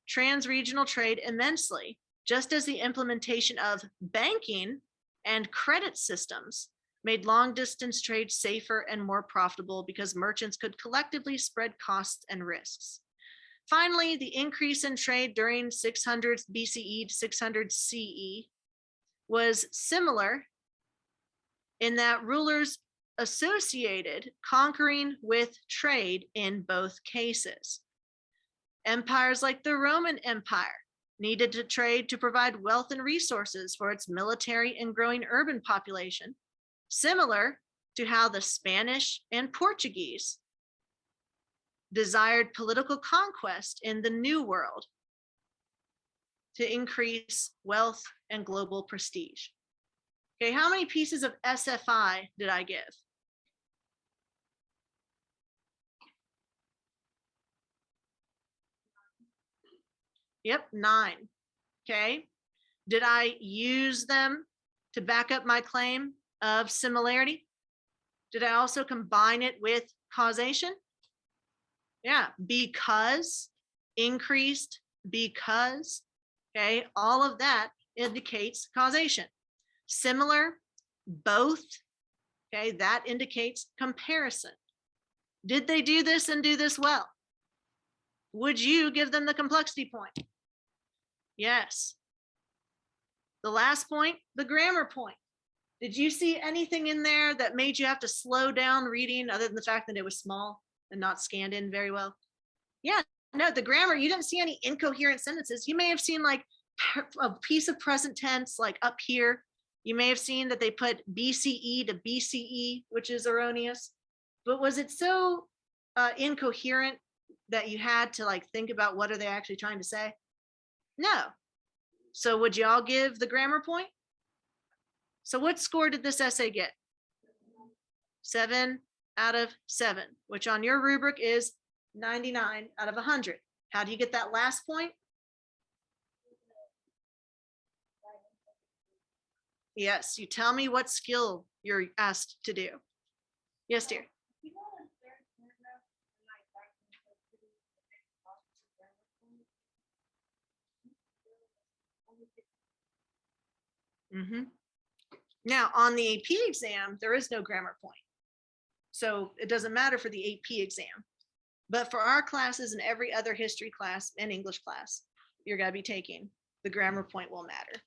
trans-regional trade immensely, just as the implementation of banking and credit systems made long-distance trade safer and more profitable because merchants could collectively spread costs and risks. Finally, the increase in trade during 600 BCE to 600 CE was similar in that rulers associated conquering with trade in both cases. Empires like the Roman Empire needed to trade to provide wealth and resources for its military and growing urban population, similar to how the Spanish and Portuguese desired political conquest in the New World to increase wealth and global prestige. Okay, how many pieces of SFI did I give? Yep, 9. Okay, did I use them to back up my claim of similarity? Did I also combine it with causation? Yeah, because, increased, because, okay, all of that indicates causation. Similar, both, okay, that indicates comparison. Did they do this and do this well? Would you give them the complexity point? Yes. The last point, the grammar point. Did you see anything in there that made you have to slow down reading other than the fact that it was small and not scanned in very well? Yeah, no, the grammar, you didn't see any incoherent sentences. You may have seen like a piece of present tense like up here. You may have seen that they put BCE to BCE, which is erroneous. But was it so incoherent that you had to like think about what are they actually trying to say? No. So would you all give the grammar point? So what score did this essay get? 7 out of 7, which on your rubric is 99 out of 100. How do you get that last point? Yes, you tell me what skill you're asked to do. Yes, dear. Mm-hmm. Now, on the AP exam, there is no grammar point. So it doesn't matter for the AP exam. But for our classes and every other history class and English class you're going to be taking, the grammar point will matter.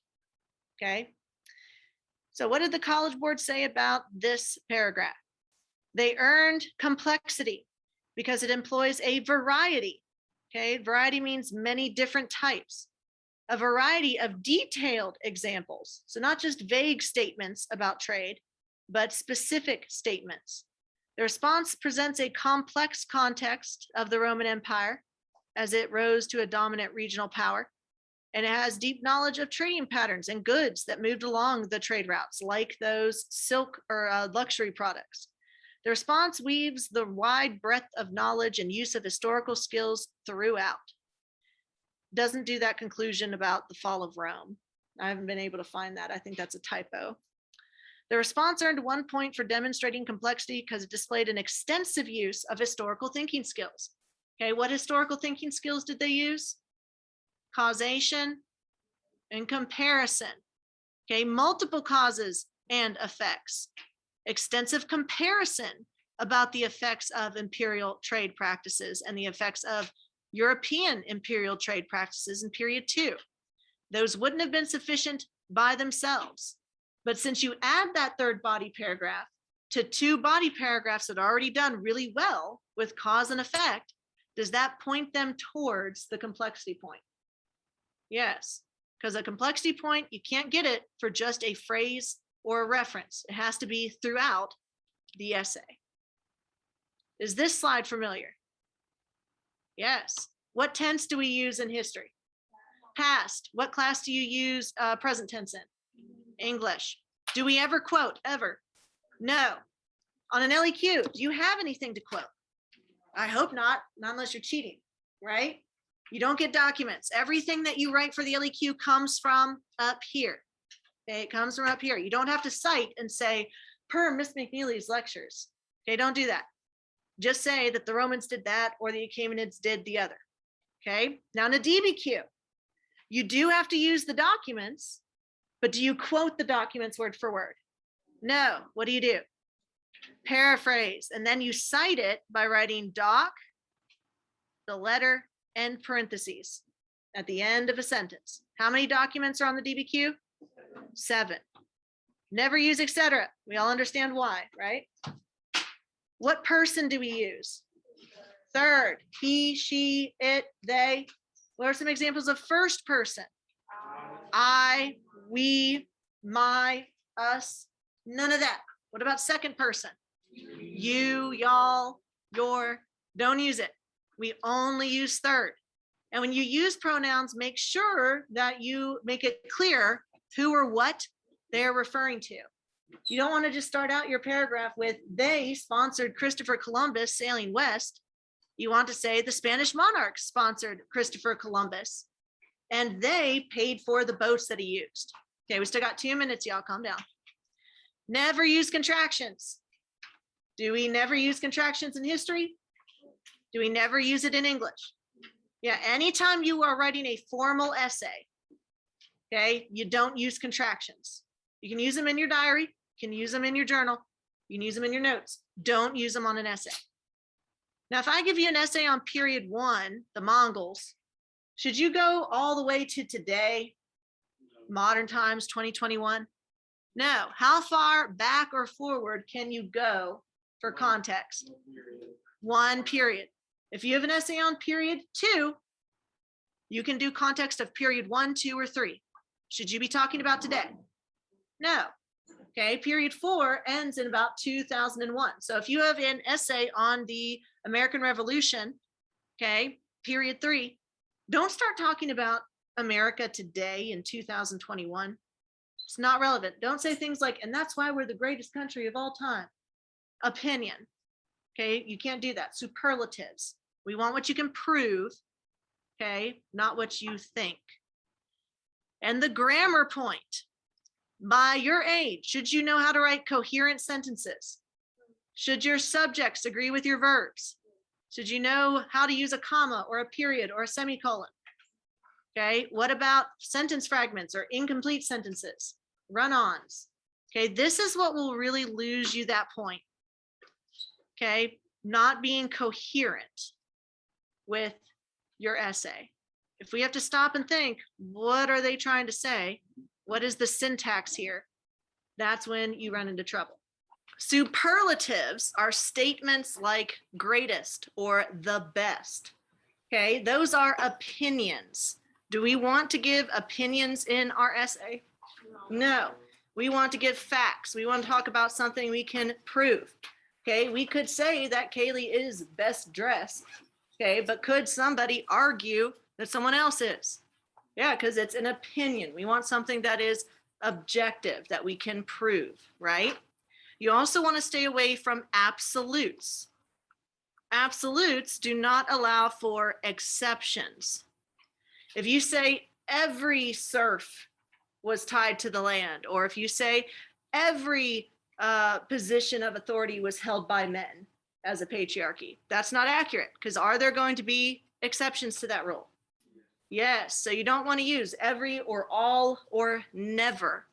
Okay? So what did the College Board say about this paragraph? They earned complexity because it employs a variety. Okay? Variety means many different types. A variety of detailed examples. So not just vague statements about trade, but specific statements The response presents a complex context of the Roman Empire as it rose to a dominant regional power. And it has deep knowledge of trading patterns and goods that moved along the trade routes, like those silk or luxury products. The response weaves the wide breadth of knowledge and use of historical skills throughout. Doesn't do that conclusion about the fall of Rome. I haven't been able to find that. I think that's a typo. The response earned 1 point for demonstrating complexity because it displayed an extensive use of historical thinking skills. Okay, what historical thinking skills did they use? Causation and comparison. Okay, multiple causes and effects. Extensive comparison about the effects of imperial trade practices and the effects of European imperial trade practices in period 2. Those wouldn't have been sufficient by themselves. But since you add that third body paragraph to 2 body paragraphs that are already done really well with cause and effect, does that point them towards the complexity point? Yes, because a complexity point, you can't get it for just a phrase or a reference. It has to be throughout the essay. Is this slide familiar? Yes. What tense do we use in history? Past. What class do you use present tense in? English. Do we ever quote? Ever? No. On an LEQ, do you have anything to quote? I hope not unless you're cheating, right? You don't get documents. Everything that you write for the LEQ comes from up here. Okay, it comes from up here. You don't have to cite and say, per Miss McNeely's lectures. Okay, don't do that. Just say that the Romans did that or the Achaemenids did the other. Okay, now in a DBQ, you do have to use the documents, but do you quote the documents word for word? No. What do? Paraphrase, and then you cite it by writing doc, the letter, and parentheses at the end of a sentence. How many documents are on the DBQ? 7. Never use etc. We all understand why, right? What person do we use? Third. He, she, it, they. What are some examples of first person? I, we, my, us. None of that. What about second person? You, y'all, your. Don't use it. We only use third. And when you use pronouns, make sure that you make it clear who or what they're referring to. You don't want to just start out your paragraph with they sponsored Christopher Columbus sailing west. You want to say the Spanish monarchs sponsored Christopher Columbus and they paid for the boats that he used. Okay, we still got 2 minutes, y'all, calm down. Never use contractions. Do we never use contractions in history? Do we never use it in English? Yeah, anytime you are writing a formal essay, okay, you don't use contractions. You can use them in your diary, you can use them in your journal, you can use them in your notes. Don't use them on an essay. Now, if I give you an essay on period 1, the Mongols, should you go all the way to today, modern times, 2021? No. How far back or forward can you go for context? 1 period. If you have an essay on period 2, you can do context of period 1, 2, or 3. Should you be talking about today? No. Okay, period 4 ends in about 2001. So if you have an essay on the American Revolution, okay, period 3, don't start talking about America today in 2021. It's not relevant. Don't say things like, and that's why we're the greatest country of all time. Opinion. Okay, you can't do that. Superlatives. We want what you can prove, okay, not what you think. And the grammar point. By your age, should you know how to write coherent sentences? Should your subjects agree with your verbs? Should you know how to use a comma or a period or a semicolon? Okay, what about sentence fragments or incomplete sentences, run-ons? Okay, this is what will really lose you that point. Okay, not being coherent with your essay. If we have to stop and think, what are they trying to say? What is the syntax here? That's when you run into trouble. Superlatives are statements like greatest or the best. Okay, those are opinions. Do we want to give opinions in our essay? No. We want to give facts. We want to talk about something we can prove. Okay, we could say that Kaylee is best dressed. Okay, but could somebody argue that someone else is? Yeah, because it's an opinion. We want something that is objective, that we can prove, right? You also want to stay away from absolutes. Absolutes do not allow for exceptions. If you say every serf was tied to the land, or if you say every position of authority was held by men as a patriarchy, that's not accurate, because are there going to be exceptions to that rule? Yes, so you don't want to use every or all or never.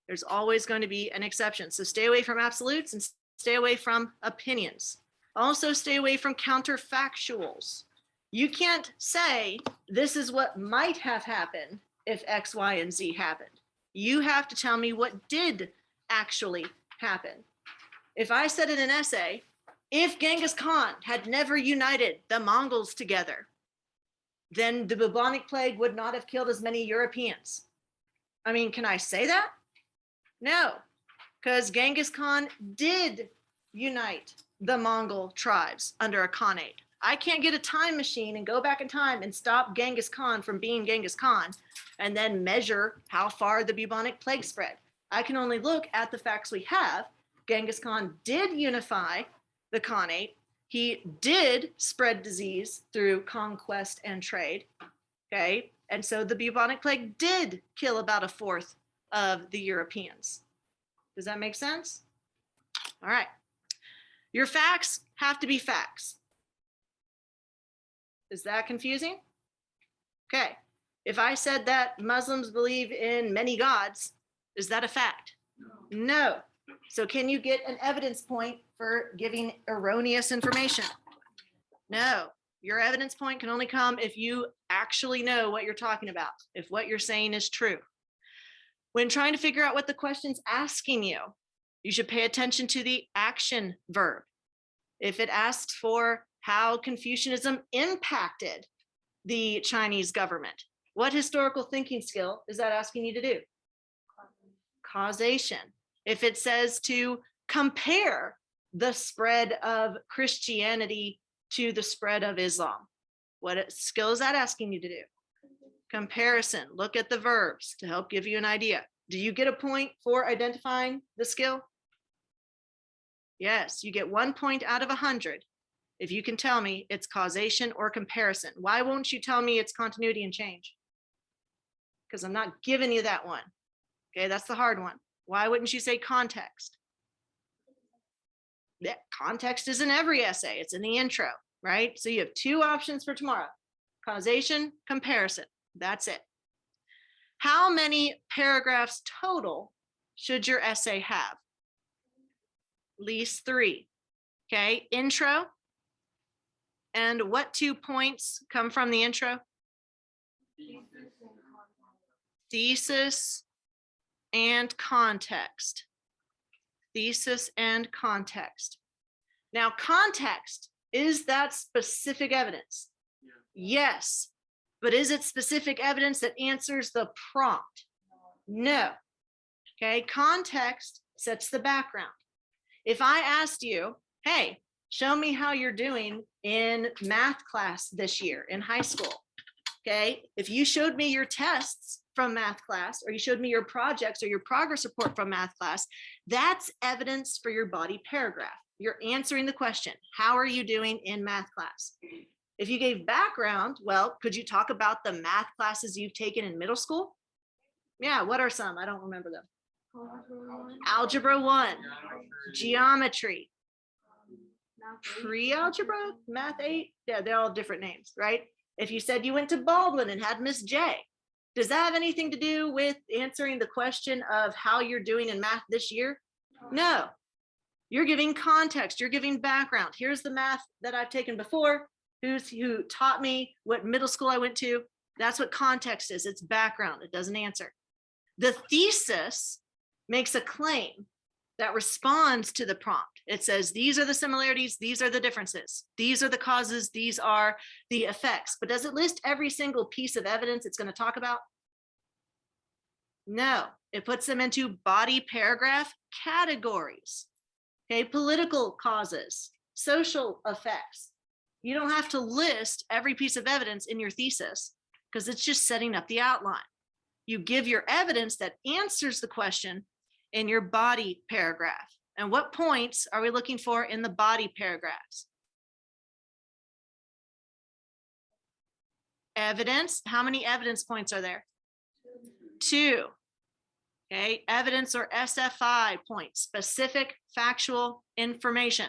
There's always going to be an exception. So stay away from absolutes and stay away from opinions. Also stay away from counterfactuals. You can't say this is what might have happened if X, Y, and Z happened. You have to tell me what did actually happen. If I said in an essay, if Genghis Khan had never united the Mongols together, then the bubonic plague would not have killed as many Europeans. I mean, can I say that? No, because Genghis Khan did unite the Mongol tribes under a Khanate. I can't get a time machine and go back in time and stop Genghis Khan from being Genghis Khan and then measure how far the bubonic plague spread. I can only look at the facts we have. Genghis Khan did unify the Khanate. He did spread disease through conquest and trade. Okay. And so the bubonic plague did kill about a fourth of the Europeans. Does that make sense? All right. Your facts have to be facts. Is that confusing? Okay. If I said that Muslims believe in many gods, is that a fact? No. So can you get an evidence point for giving erroneous information? No. Your evidence point can only come if you actually know what you're talking about, if what you're saying is true. When trying to figure out what the question's asking you, you should pay attention to the action verb. If it asks for how Confucianism impacted the Chinese government, what historical thinking skill is that asking you to do? Causation. If it says to compare the spread of Christianity to the spread of Islam, what skill is that asking you to do? Comparison. Look at the verbs to help give you an idea. Do you get a point for identifying the skill? Yes, you get 1 point out of 100 if you can tell me it's causation or comparison. Why won't you tell me it's continuity and change? Because I'm not giving you that one. Okay, that's the hard one. Why wouldn't you say context? Yeah, context is in every essay. It's in the intro, right? So you have two options for tomorrow: causation, comparison. That's it. How many paragraphs total should your essay have? At least 3. Okay, intro. And what 2 points come from the intro? Thesis and context. Thesis and context. Now, context, is that specific evidence? Yes. But is it specific evidence that answers the prompt? No. Okay, context sets the background. If I asked you, hey, show me how you're doing in math class this year in high school. Okay, if you showed me your tests from math class, or you showed me your projects or your progress report from math class, that's evidence for your body paragraph. You're answering the question, how are you doing in math class? If you gave background, well, could you talk about the math classes you've taken in middle school? Yeah, what are some? I don't remember them. Algebra 1, geometry, pre-algebra, math 8. Yeah, they're all different names, right? If you said you went to Baldwin and had Miss J, does that have anything to do with answering the question of how you're doing in math this year? No. You're giving context, you're giving background. Here's the math that I've taken before. Who taught me, what middle school I went to. That's what context is. It's background. It doesn't answer. The thesis makes a claim that responds to the prompt. It says, these are the similarities, these are the differences, these are the causes, these are the effects. But does it list every single piece of evidence it's going to talk about? No, it puts them into body paragraph categories. Okay, political causes, social effects. You don't have to list every piece of evidence in your thesis because it's just setting up the outline. You give your evidence that answers the question in your body paragraph. And what points are we looking for in the body paragraphs? Evidence. How many evidence points are there? 2. Okay, evidence or SFI points, specific factual information.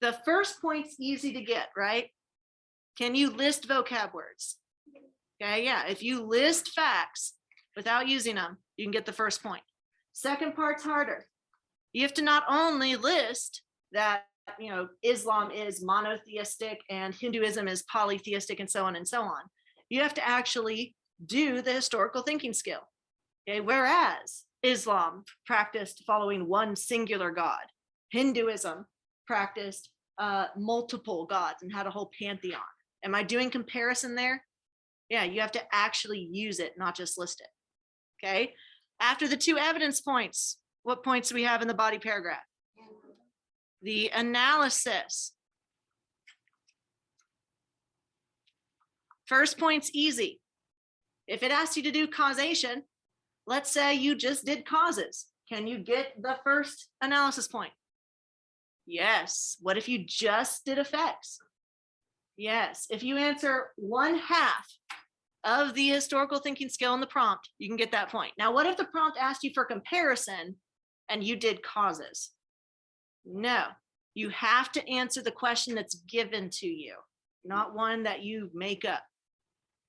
The first point's easy to get, right? Can you list vocab words? Okay, yeah, if you list facts without using them, you can get the first point. Second part's harder. You have to not only list that, you know, Islam is monotheistic and Hinduism is polytheistic and so on and so on. You have to actually do the historical thinking skill. Okay, whereas Islam practiced following one singular God, Hinduism practiced multiple gods and had a whole pantheon. Am I doing comparison there? Yeah, you have to actually use it, not just list it. Okay, after the 2 evidence points, what points do we have in the body paragraph? The analysis. First point's easy. If it asks you to do causation, let's say you just did causes. Can you get the first analysis point? Yes. What if you just did effects? Yes. If you answer 1/2 of the historical thinking skill in the prompt, you can get that point. Now, what if the prompt asked you for comparison and you did causes? No, you have to answer the question that's given to you, not one that you make up.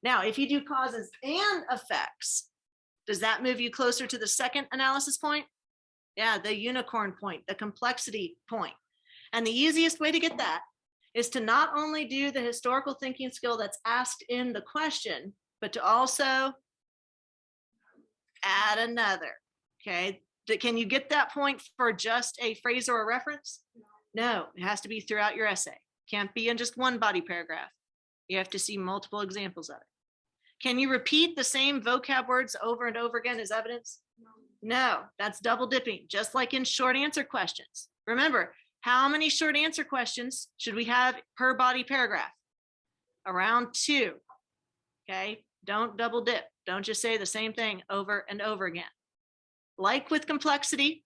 Now, if you do causes and effects, does that move you closer to the second analysis point? Yeah, the unicorn point, the complexity point. And the easiest way to get that is to not only do the historical thinking skill that's asked in the question, but to also add another. Okay, can you get that point for just a phrase or a reference? No, it has to be throughout your essay. Can't be in just one body paragraph. You have to see multiple examples of it. Can you repeat the same vocab words over and over again as evidence? No, that's double dipping, just like in short answer questions. Remember, how many short answer questions should we have per body paragraph? Around 2. Okay, don't double dip. Don't just say the same thing over and over again. Like with complexity,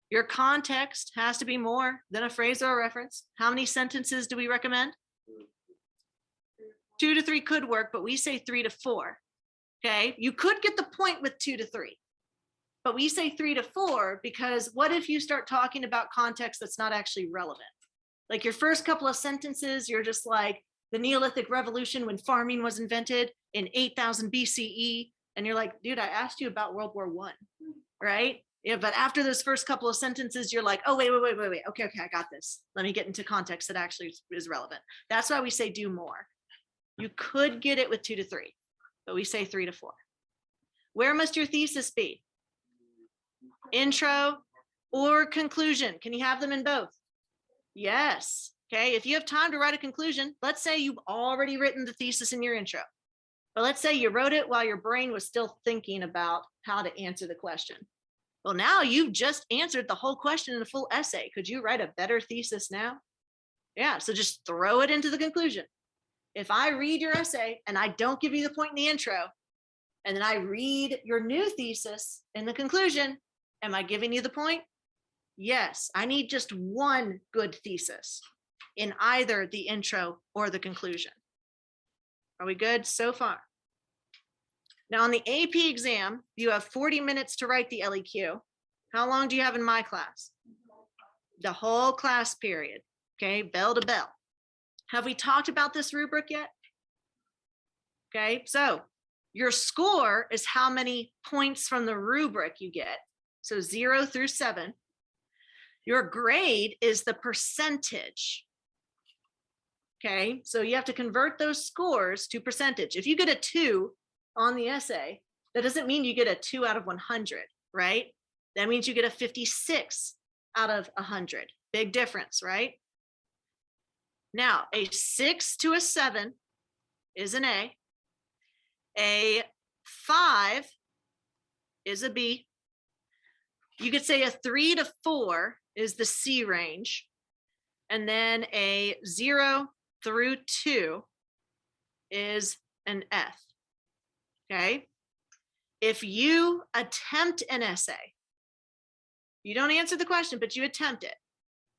your context has to be more than a phrase or a reference. How many sentences do we recommend? 2 to 3 could work, but we say 3 to 4. Okay, you could get the point with 2 to 3, but we say 3 to 4 because what if you start talking about context that's not actually relevant? Like your first couple of sentences, you're just like the Neolithic Revolution when farming was invented in 8000 BCE. And you're like, dude, I asked you about World War I, right? Yeah, but after those first couple of sentences, you're like, oh, wait. Okay, I got this. Let me get into context that actually is relevant. That's why we say do more. You could get it with 2 to 3, but we say 3 to 4. Where must your thesis be? Intro or conclusion? Can you have them in both? Yes. Okay, if you have time to write a conclusion, let's say you've already written the thesis in your intro, but let's say you wrote it while your brain was still thinking about how to answer the question. Well, now you've just answered the whole question in a full essay. Could you write a better thesis now? Yeah, so just throw it into the conclusion. If I read your essay and I don't give you the point in the intro, and then I read your new thesis in the conclusion, am I giving you the point? Yes, I need just one good thesis in either the intro or the conclusion. Are we good so far? Now on the AP exam, you have 40 minutes to write the LEQ. How long do you have in my class? The whole class period, okay, bell to bell. Have we talked about this rubric yet? Okay, so your score is how many points from the rubric you get. So 0 through 7. Your grade is the percentage. Okay, so you have to convert those scores to percentage. If you get a 2 on the essay, that doesn't mean you get a 2 out of 100, right? That means you get a 56 out of 100. Big difference, right? Now, a 6 to a 7 is an A. A 5 is a B. You could say a 3 to 4 is the C range. And then a 0 through 2 is an F. Okay. If you attempt an essay, you don't answer the question, but you attempt it,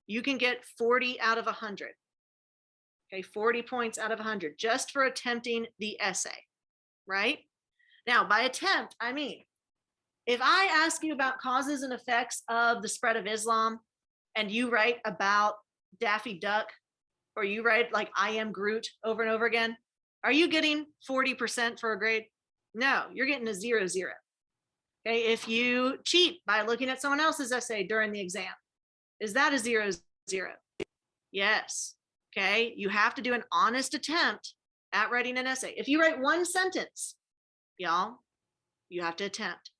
you can get 40 out of 100. Okay, 40 points out of 100 just for attempting the essay, right? Now, by attempt, I mean, if I ask you about causes and effects of the spread of Islam and you write about Daffy Duck, or you write like I am Groot over and over again, are you getting 40% for a grade? No, you're getting a 0, 0. Okay, if you cheat by looking at someone else's essay during the exam, is that a 0, 0? Yes. Okay, you have to do an honest attempt at writing an essay. If you write one sentence, y'all, you have to attempt.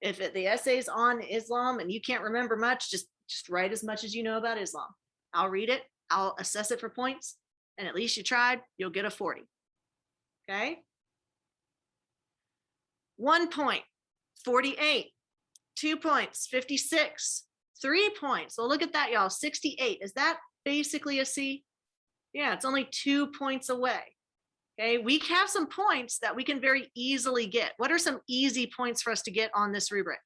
If the essay is on Islam and you can't remember much, just write as much as you know about Islam. I'll read it, I'll assess it for points, and at least you tried, you'll get a 40. Okay? 1 point, 48. 2 points, 56. 3 points. So look at that, y'all. 68. Is that basically a C? Yeah, it's only 2 points away. Okay, we have some points that we can very easily get. What are some easy points for us to get on this rubric?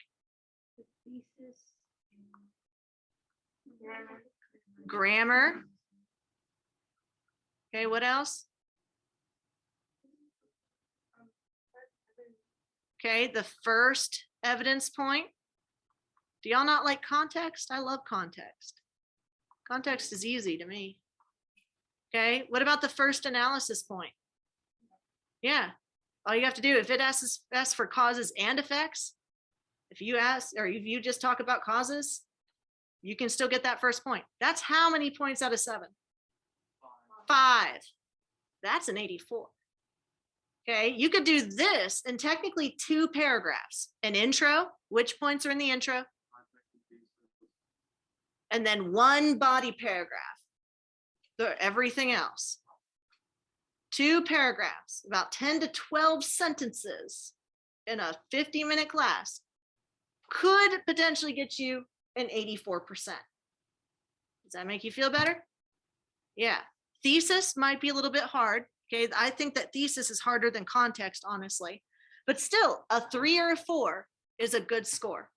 Grammar. Okay, what else? Okay, the first evidence point. Do y'all not like context? I love context. Context is easy to me. Okay, what about the first analysis point? Yeah, all you have to do, if it asks for causes and effects, if you ask, or if you just talk about causes, you can still get that first point. That's how many points out of 7? 5. That's an 84. Okay, you could do this in technically 2 paragraphs. An intro, which points are in the intro? And then 1 body paragraph, everything else. 2 paragraphs, about 10 to 12 sentences in a 50-minute class could potentially get you an 84%. Does that make you feel better? Yeah. Thesis might be a little bit hard. Okay, I think that thesis is harder than context, honestly. But still, a 3 or a 4 is a good score.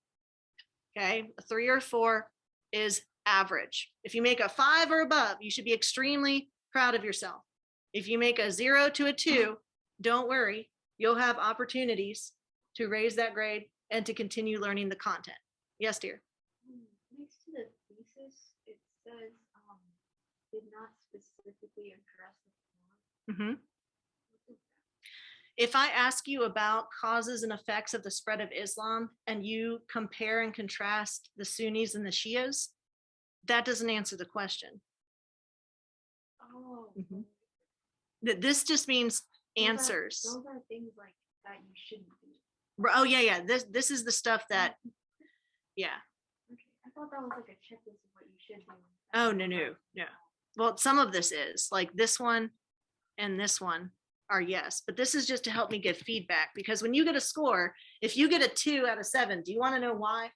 Okay, a 3 or a 4 is average. If you make a 5 or above, you should be extremely proud of yourself. If you make a 0 to a 2, don't worry, you'll have opportunities to raise that grade and to continue learning the content. Yes, dear. Next to the thesis, it says did not specifically address the form. If I ask you about causes and effects of the spread of Islam and you compare and contrast the Sunnis and the Shias, that doesn't answer the question. Oh, This just means those are- answers. Those are things like that you shouldn't do. Oh yeah. This is the stuff that, yeah. Okay, I thought that was like a checklist of what you should do. Oh, no. Well, some of this is like this one and this one are yes, but this is just to help me give feedback, because when you get a score, if you get a 2 out of 7, do you want to know why?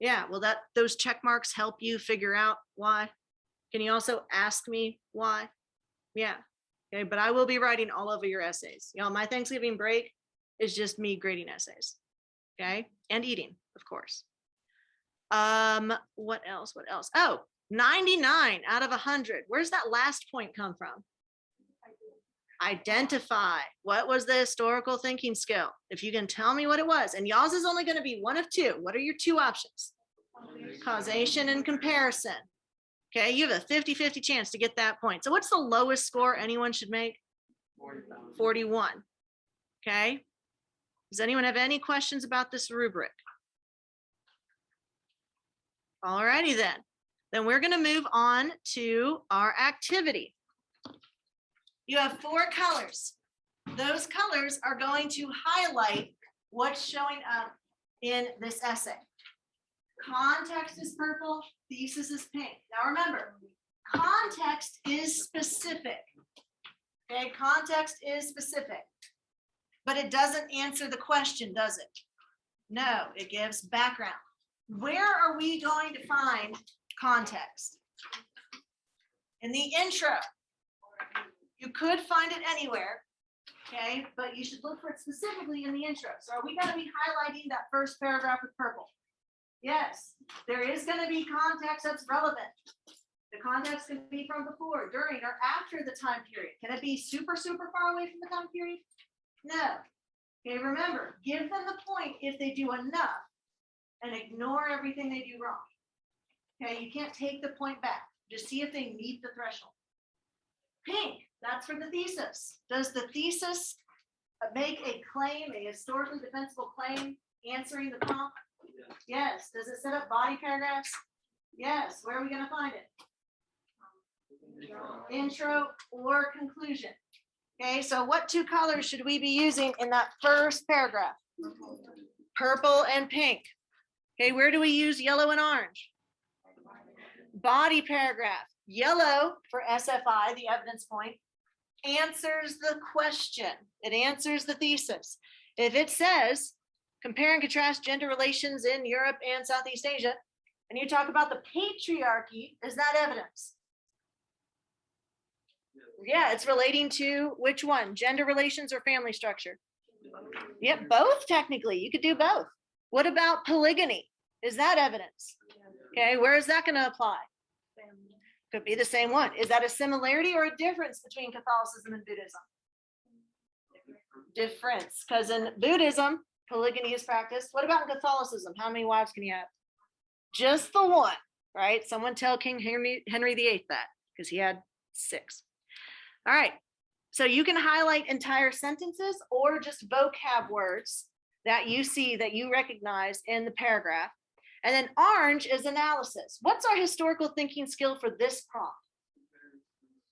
Yeah, well, those check marks help you figure out why. Can you also ask me why? Yeah. Okay, but I will be writing all over your essays. You know, my Thanksgiving break is just me grading essays. Okay, and eating, of course. What else? Oh, 99 out of 100. Where's that last point come from? Identify. What was the historical thinking skill? If you can tell me what it was, and y'all's is only going to be 1 of 2. What are your 2 options? Causation and comparison. Okay, you have a 50-50 chance to get that point. So what's the lowest score anyone should make? 41. Okay. Does anyone have any questions about this rubric? All righty then. Then we're going to move on to our activity. You have 4 colors. Those colors are going to highlight what's showing up in this essay. Context is purple, thesis is pink. Now remember, context is specific. Okay, context is specific, but it doesn't answer the question, does it? No, it gives background. where are we going to find context? In the intro. You could find it anywhere, okay, but you should look for it specifically in the intro. So are we going to be highlighting that first paragraph with purple? Yes, there is going to be context that's relevant. The context can be from before, during, or after the time period. Can it be super, super far away from the time period? No. Okay, remember, give them the point if they do enough and ignore everything they do wrong. Okay, you can't take the point back. Just see if they meet the threshold. Pink, that's for the thesis. Does the thesis make a claim, a historically defensible claim, answering the prompt? Yes. Does it set up body paragraphs? Yes. Where are we going to find it? Intro or conclusion. Okay, so what two colors should we be using in that first paragraph? Purple and pink. Okay, where do we use yellow and orange? Body paragraph. Yellow for SFI, the evidence point, answers the question. It answers the thesis. If it says, compare and contrast gender relations in Europe and Southeast Asia, and you talk about the patriarchy, is that evidence? Yeah, it's relating to which one? Gender relations or family structure? Yep, both technically. You could do both. What about polygamy? Is that evidence? Okay, where is that going to apply? Could be the same one. Is that a similarity or a difference between Catholicism and Buddhism? Difference, because in Buddhism, polygamy is practiced. What about in Catholicism? How many wives can you have? Just the one, right? Someone tell King Henry VIII that, because he had 6. All right, so you can highlight entire sentences or just vocab words that you see that you recognize in the paragraph. And then orange is analysis. What's our historical thinking skill for this prompt?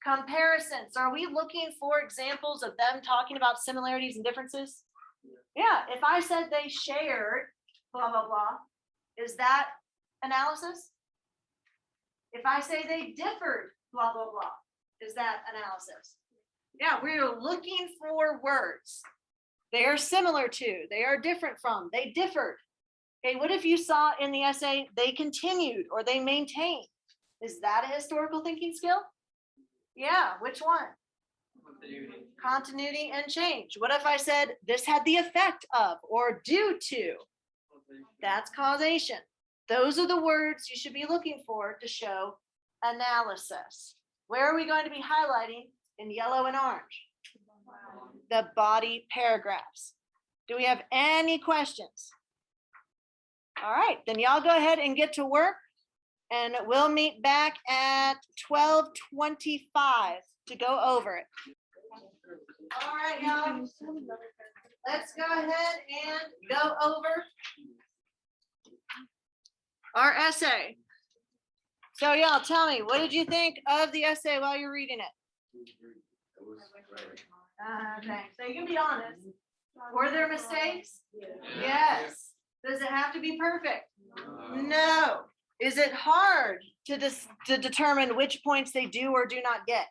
Comparisons. Are we looking for examples of them talking about similarities and differences? Yeah, if I said they shared, blah, blah, blah, is that analysis? If I say they differed, blah, blah, blah, is that analysis? Yeah, we're looking for words. They are similar to, they are different from, they differed. Okay, what if you saw in the essay, they continued or they maintained? Is that a historical thinking skill? Yeah, which one? Continuity and change. What if I said this had the effect of or due to? That's causation. Those are the words you should be looking for to show analysis. Where are we going to be highlighting in yellow and orange? The body paragraphs. Do we have any questions? All right, then y'all go ahead and get to work, and we'll meet back at 12:25 to go over it. All right, y'all. Let's go ahead and go over our essay. So y'all tell me, what did you think of the essay while you're reading it? Okay, so you can be honest. Were there mistakes? Yes. Does it have to be perfect? No. Is it hard to determine which points they do or do not get?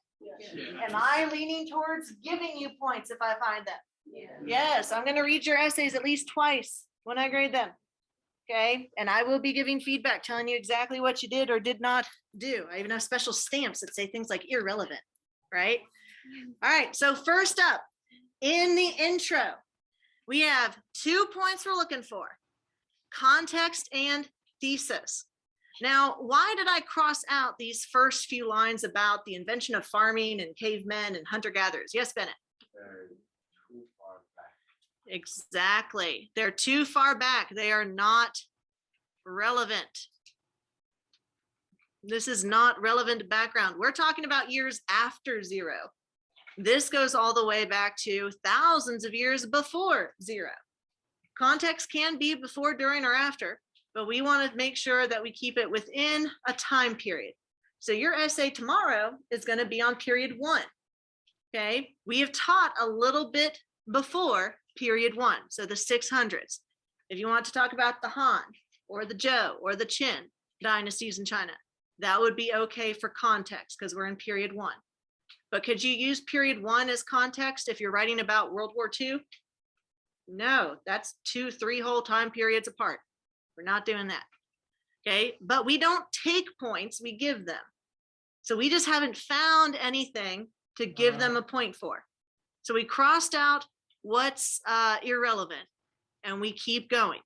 Am I leaning towards giving you points if I find them? Yes, I'm going to read your essays at least twice when I grade them. Okay, and I will be giving feedback, telling you exactly what you did or did not do. I even have special stamps that say things like irrelevant, right? All right, so first up, in the intro, we have 2 points we're looking for. Context and thesis. Now, why did I cross out these first few lines about the invention of farming and cavemen and hunter-gatherers? Yes, Bennett? They're too far back. Exactly. They're too far back. They are not relevant. This is not relevant background. We're talking about years after 0. This goes all the way back to thousands of years before 0. Context can be before, during, or after, but we want to make sure that we keep it within a time period. So your essay tomorrow is going to be on period 1. Okay, we have taught a little bit before period 1, so the 600s. If you want to talk about the Han or the Zhou or the Qin dynasties in China, that would be okay for context because we're in period 1. But could you use period 1 as context if you're writing about World War II? No, that's 2-3 whole time periods apart. We're not doing that. Okay, but we don't take points, we give them. So we just haven't found anything to give them a point for. So we crossed out what's irrelevant and we keep going.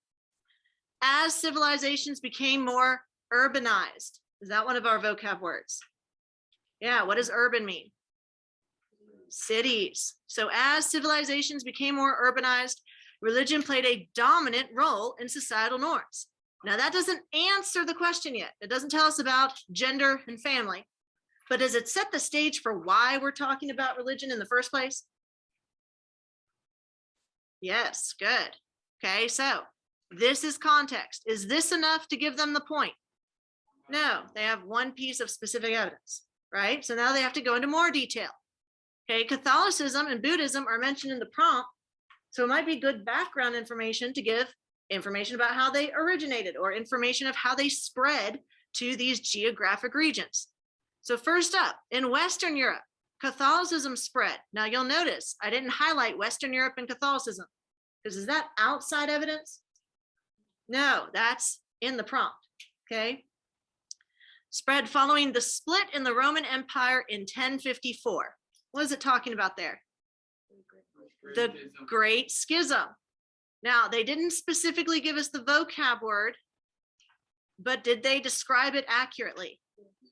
As civilizations became more urbanized, is that one of our vocab words? Yeah, what does urban mean? Cities. So as civilizations became more urbanized, religion played a dominant role in societal norms. Now that doesn't answer the question yet. It doesn't tell us about gender and family, but does it set the stage for why we're talking about religion in the first place? Yes, good. Okay, so this is context. Is this enough to give them the point? No, they have one piece of specific evidence, right? So now they have to go into more detail. Okay, Catholicism and Buddhism are mentioned in the prompt, so it might be good background information to give information about how they originated or information of how they spread to these geographic regions. So first up, in Western Europe, Catholicism spread. Now you'll notice I didn't highlight Western Europe and Catholicism because is that outside evidence? No, that's in the prompt, okay? Spread following the split in the Roman Empire in 1054. What is it talking about there? The Great Schism. Now, they didn't specifically give us the vocab word, but did they describe it accurately?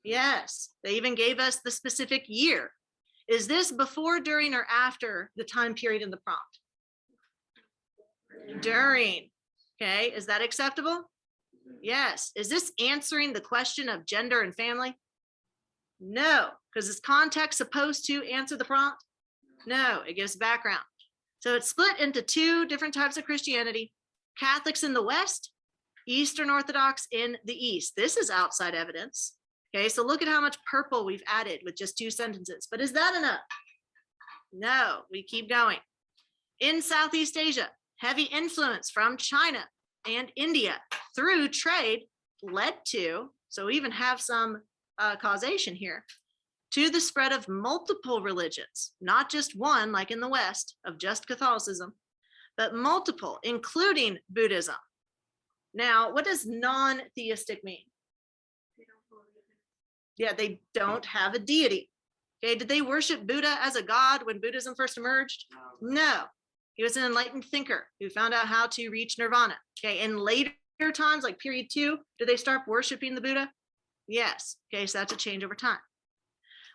Yes, they even gave us the specific year. Is this before, during, or after the time period in the prompt? During. Okay, is that acceptable? Yes. Is this answering the question of gender and family? No, because is context supposed to answer the prompt? No, it gives background. So it's split into two different types of Christianity, Catholics in the West, Eastern Orthodox in the East. This is outside evidence. Okay, so look at how much purple we've added with just 2 sentences. But is that enough? No, we keep going. In Southeast Asia, heavy influence from China and India through trade led to, so we even have some causation here, to the spread of multiple religions, not just one like in the West of just Catholicism, but multiple, including Buddhism. Now, what does non-theistic mean? Yeah, they don't have a deity. Okay, did they worship Buddha as a god when Buddhism first emerged? No, he was an enlightened thinker who found out how to reach nirvana. Okay, in later times, like period 2, did they start worshiping the Buddha? Yes, okay, so that's a change over time.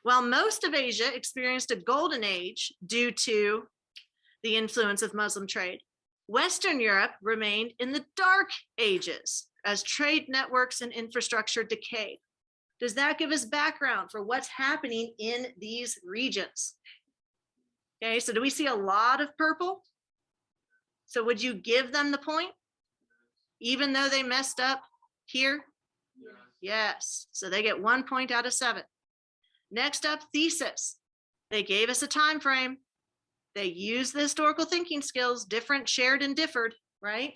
While most of Asia experienced a golden age due to the influence of Muslim trade, Western Europe remained in the dark ages as trade networks and infrastructure decayed. Does that give us background for what's happening in these regions? Okay, so do we see a lot of purple? So would you give them the point, even though they messed up here? Yes, so they get 1 point out of 7. Next up, thesis. They gave us a time frame. They used the historical thinking skills, different, shared, and differed, right?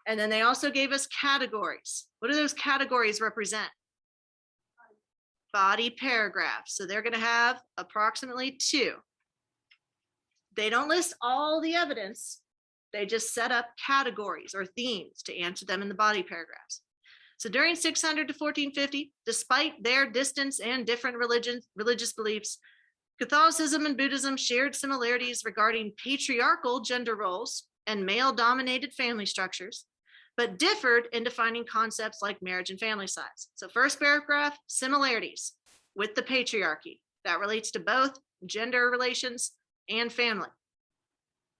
And then they also gave us categories. What do those categories represent? Body paragraphs. So they're going to have approximately 2. They don't list all the evidence. They just set up categories or themes to answer them in the body paragraphs. So during 600 to 1450, despite their distance and different religious beliefs, Catholicism and Buddhism shared similarities regarding patriarchal gender roles and male-dominated family structures, but differed in defining concepts like marriage and family size. So first paragraph, similarities with the patriarchy. That relates to both gender relations and family.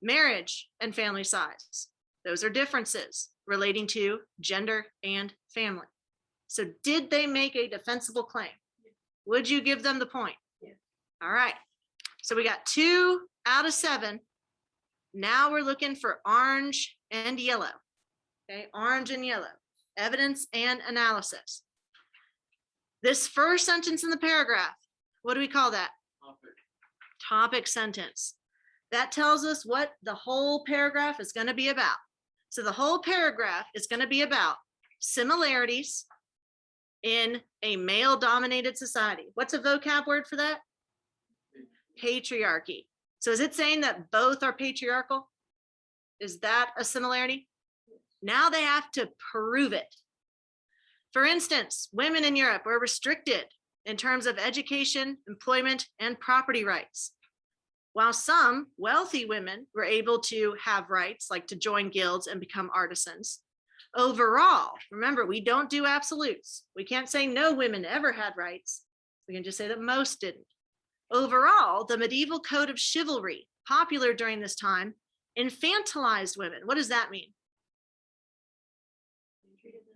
Marriage and family size. Those are differences relating to gender and family. So did they make a defensible claim? Would you give them the point? All right, so we got 2 out of 7. Now we're looking for orange and yellow. Okay, orange and yellow, evidence and analysis. This first sentence in the paragraph, what do we call that? Topic sentence. That tells us what the whole paragraph is going to be about. So the whole paragraph is going to be about similarities in a male-dominated society. What's a vocab word for that? Patriarchy. So is it saying that both are patriarchal? Is that a similarity? Now they have to prove it. For instance, women in Europe were restricted in terms of education, employment, and property rights. While some wealthy women were able to have rights, like to join guilds and become artisans, overall, remember, we don't do absolutes. We can't say no women ever had rights. We can just say that most didn't. Overall, the medieval code of chivalry, popular during this time, infantilized women. What does that mean?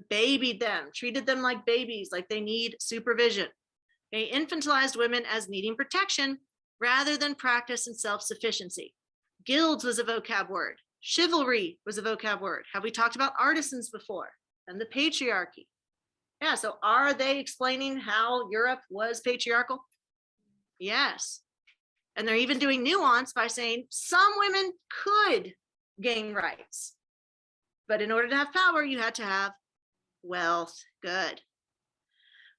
Babied them, treated them like babies, like they need supervision. They infantilized women as needing protection rather than practice and self-sufficiency. Guilds was a vocab word. Chivalry was a vocab word. Have we talked about artisans before? And the patriarchy. Yeah, so are they explaining how Europe was patriarchal? Yes. And they're even doing nuance by saying some women could gain rights. But in order to have power, you had to have wealth. Good.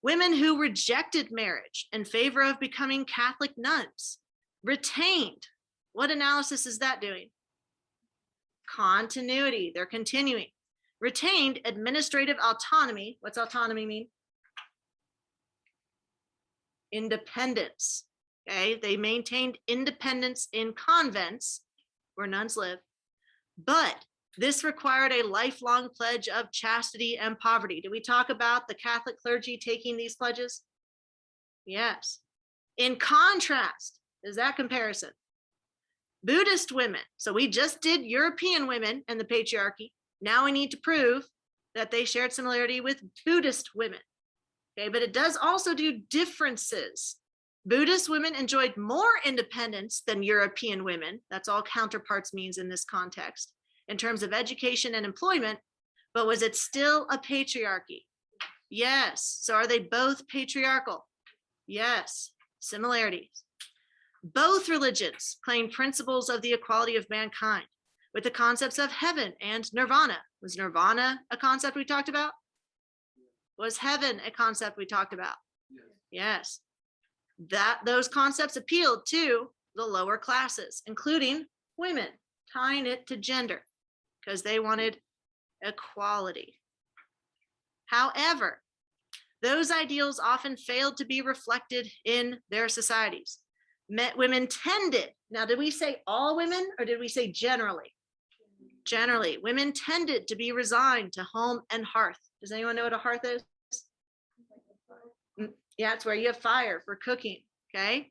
Women who rejected marriage in favor of becoming Catholic nuns retained. What analysis is that doing? Continuity. They're continuing. Retained administrative autonomy. What's autonomy mean? Independence. Okay, they maintained independence in convents where nuns live, but this required a lifelong pledge of chastity and poverty. Did we talk about the Catholic clergy taking these pledges? Yes. In contrast, is that comparison? Buddhist women. So we just did European women and the patriarchy. Now we need to prove that they shared similarity with Buddhist women. Okay, but it does also do differences. Buddhist women enjoyed more independence than European women. That's all counterparts means in this context, in terms of education and employment, but was it still a patriarchy? Yes. So are they both patriarchal? Yes. Similarities. Both religions claim principles of the equality of mankind with the concepts of heaven and nirvana. Was nirvana a concept we talked about? Was heaven a concept we talked about? Yes. Those concepts appealed to the lower classes, including women, tying it to gender because they wanted equality. However, those ideals often failed to be reflected in their societies. Women tended, now did we say all women or did we say generally? Generally, women tended to be resigned to home and hearth. Does anyone know what a hearth is? Yeah, it's where you have fire for cooking, okay?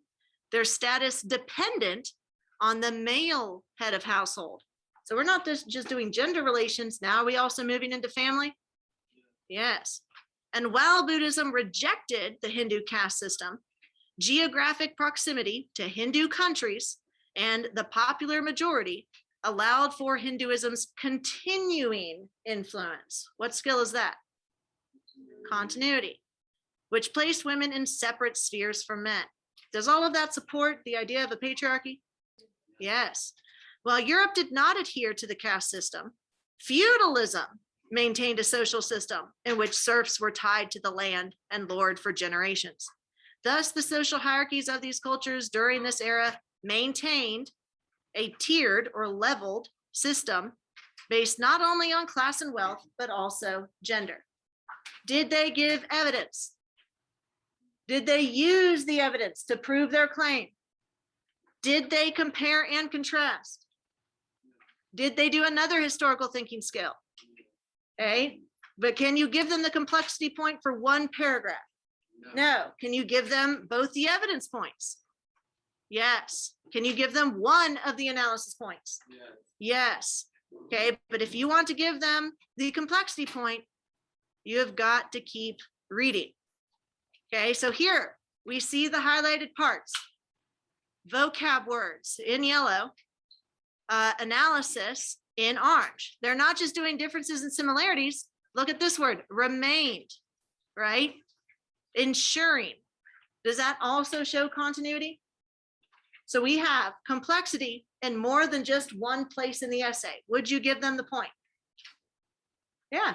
Their status dependent on the male head of household. So we're not just doing gender relations. Now are we also moving into family? Yes. And while Buddhism rejected the Hindu caste system, geographic proximity to Hindu countries and the popular majority allowed for Hinduism's continuing influence. What skill is that? Continuity, which placed women in separate spheres from men. Does all of that support the idea of a patriarchy? Yes. While Europe did not adhere to the caste system, feudalism maintained a social system in which serfs were tied to the land and lord for generations. Thus, the social hierarchies of these cultures during this era maintained a tiered or leveled system based not only on class and wealth, but also gender. Did they give evidence? Did they use the evidence to prove their claim? Did they compare and contrast? Did they do another historical thinking skill? Okay, but can you give them the complexity point for one paragraph? No. Can you give them both the evidence points? Yes. Can you give them one of the analysis points? Yes. Okay, but if you want to give them the complexity point, you have got to keep reading. Okay, so here we see the highlighted parts. Vocab words in yellow, analysis in orange. They're not just doing differences and similarities. Look at this word, remained, right? Ensuring. Does that also show continuity? So we have complexity in more than just one place in the essay. Would you give them the point? Yeah.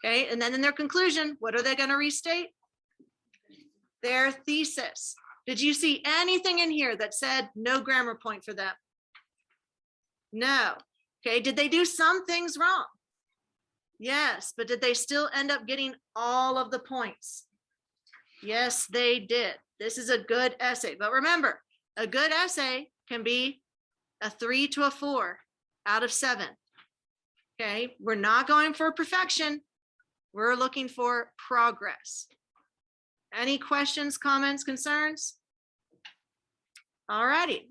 Okay, and then in their conclusion, what are they going to restate? Their thesis. Did you see anything in here that said no grammar point for them? No. Okay, did they do some things wrong? Yes, but did they still end up getting all of the points? Yes, they did. This is a good essay. But remember, a good essay can be a 3 to a 4 out of 7. Okay, we're not going for perfection. We're looking for progress. Any questions, comments, concerns? All righty.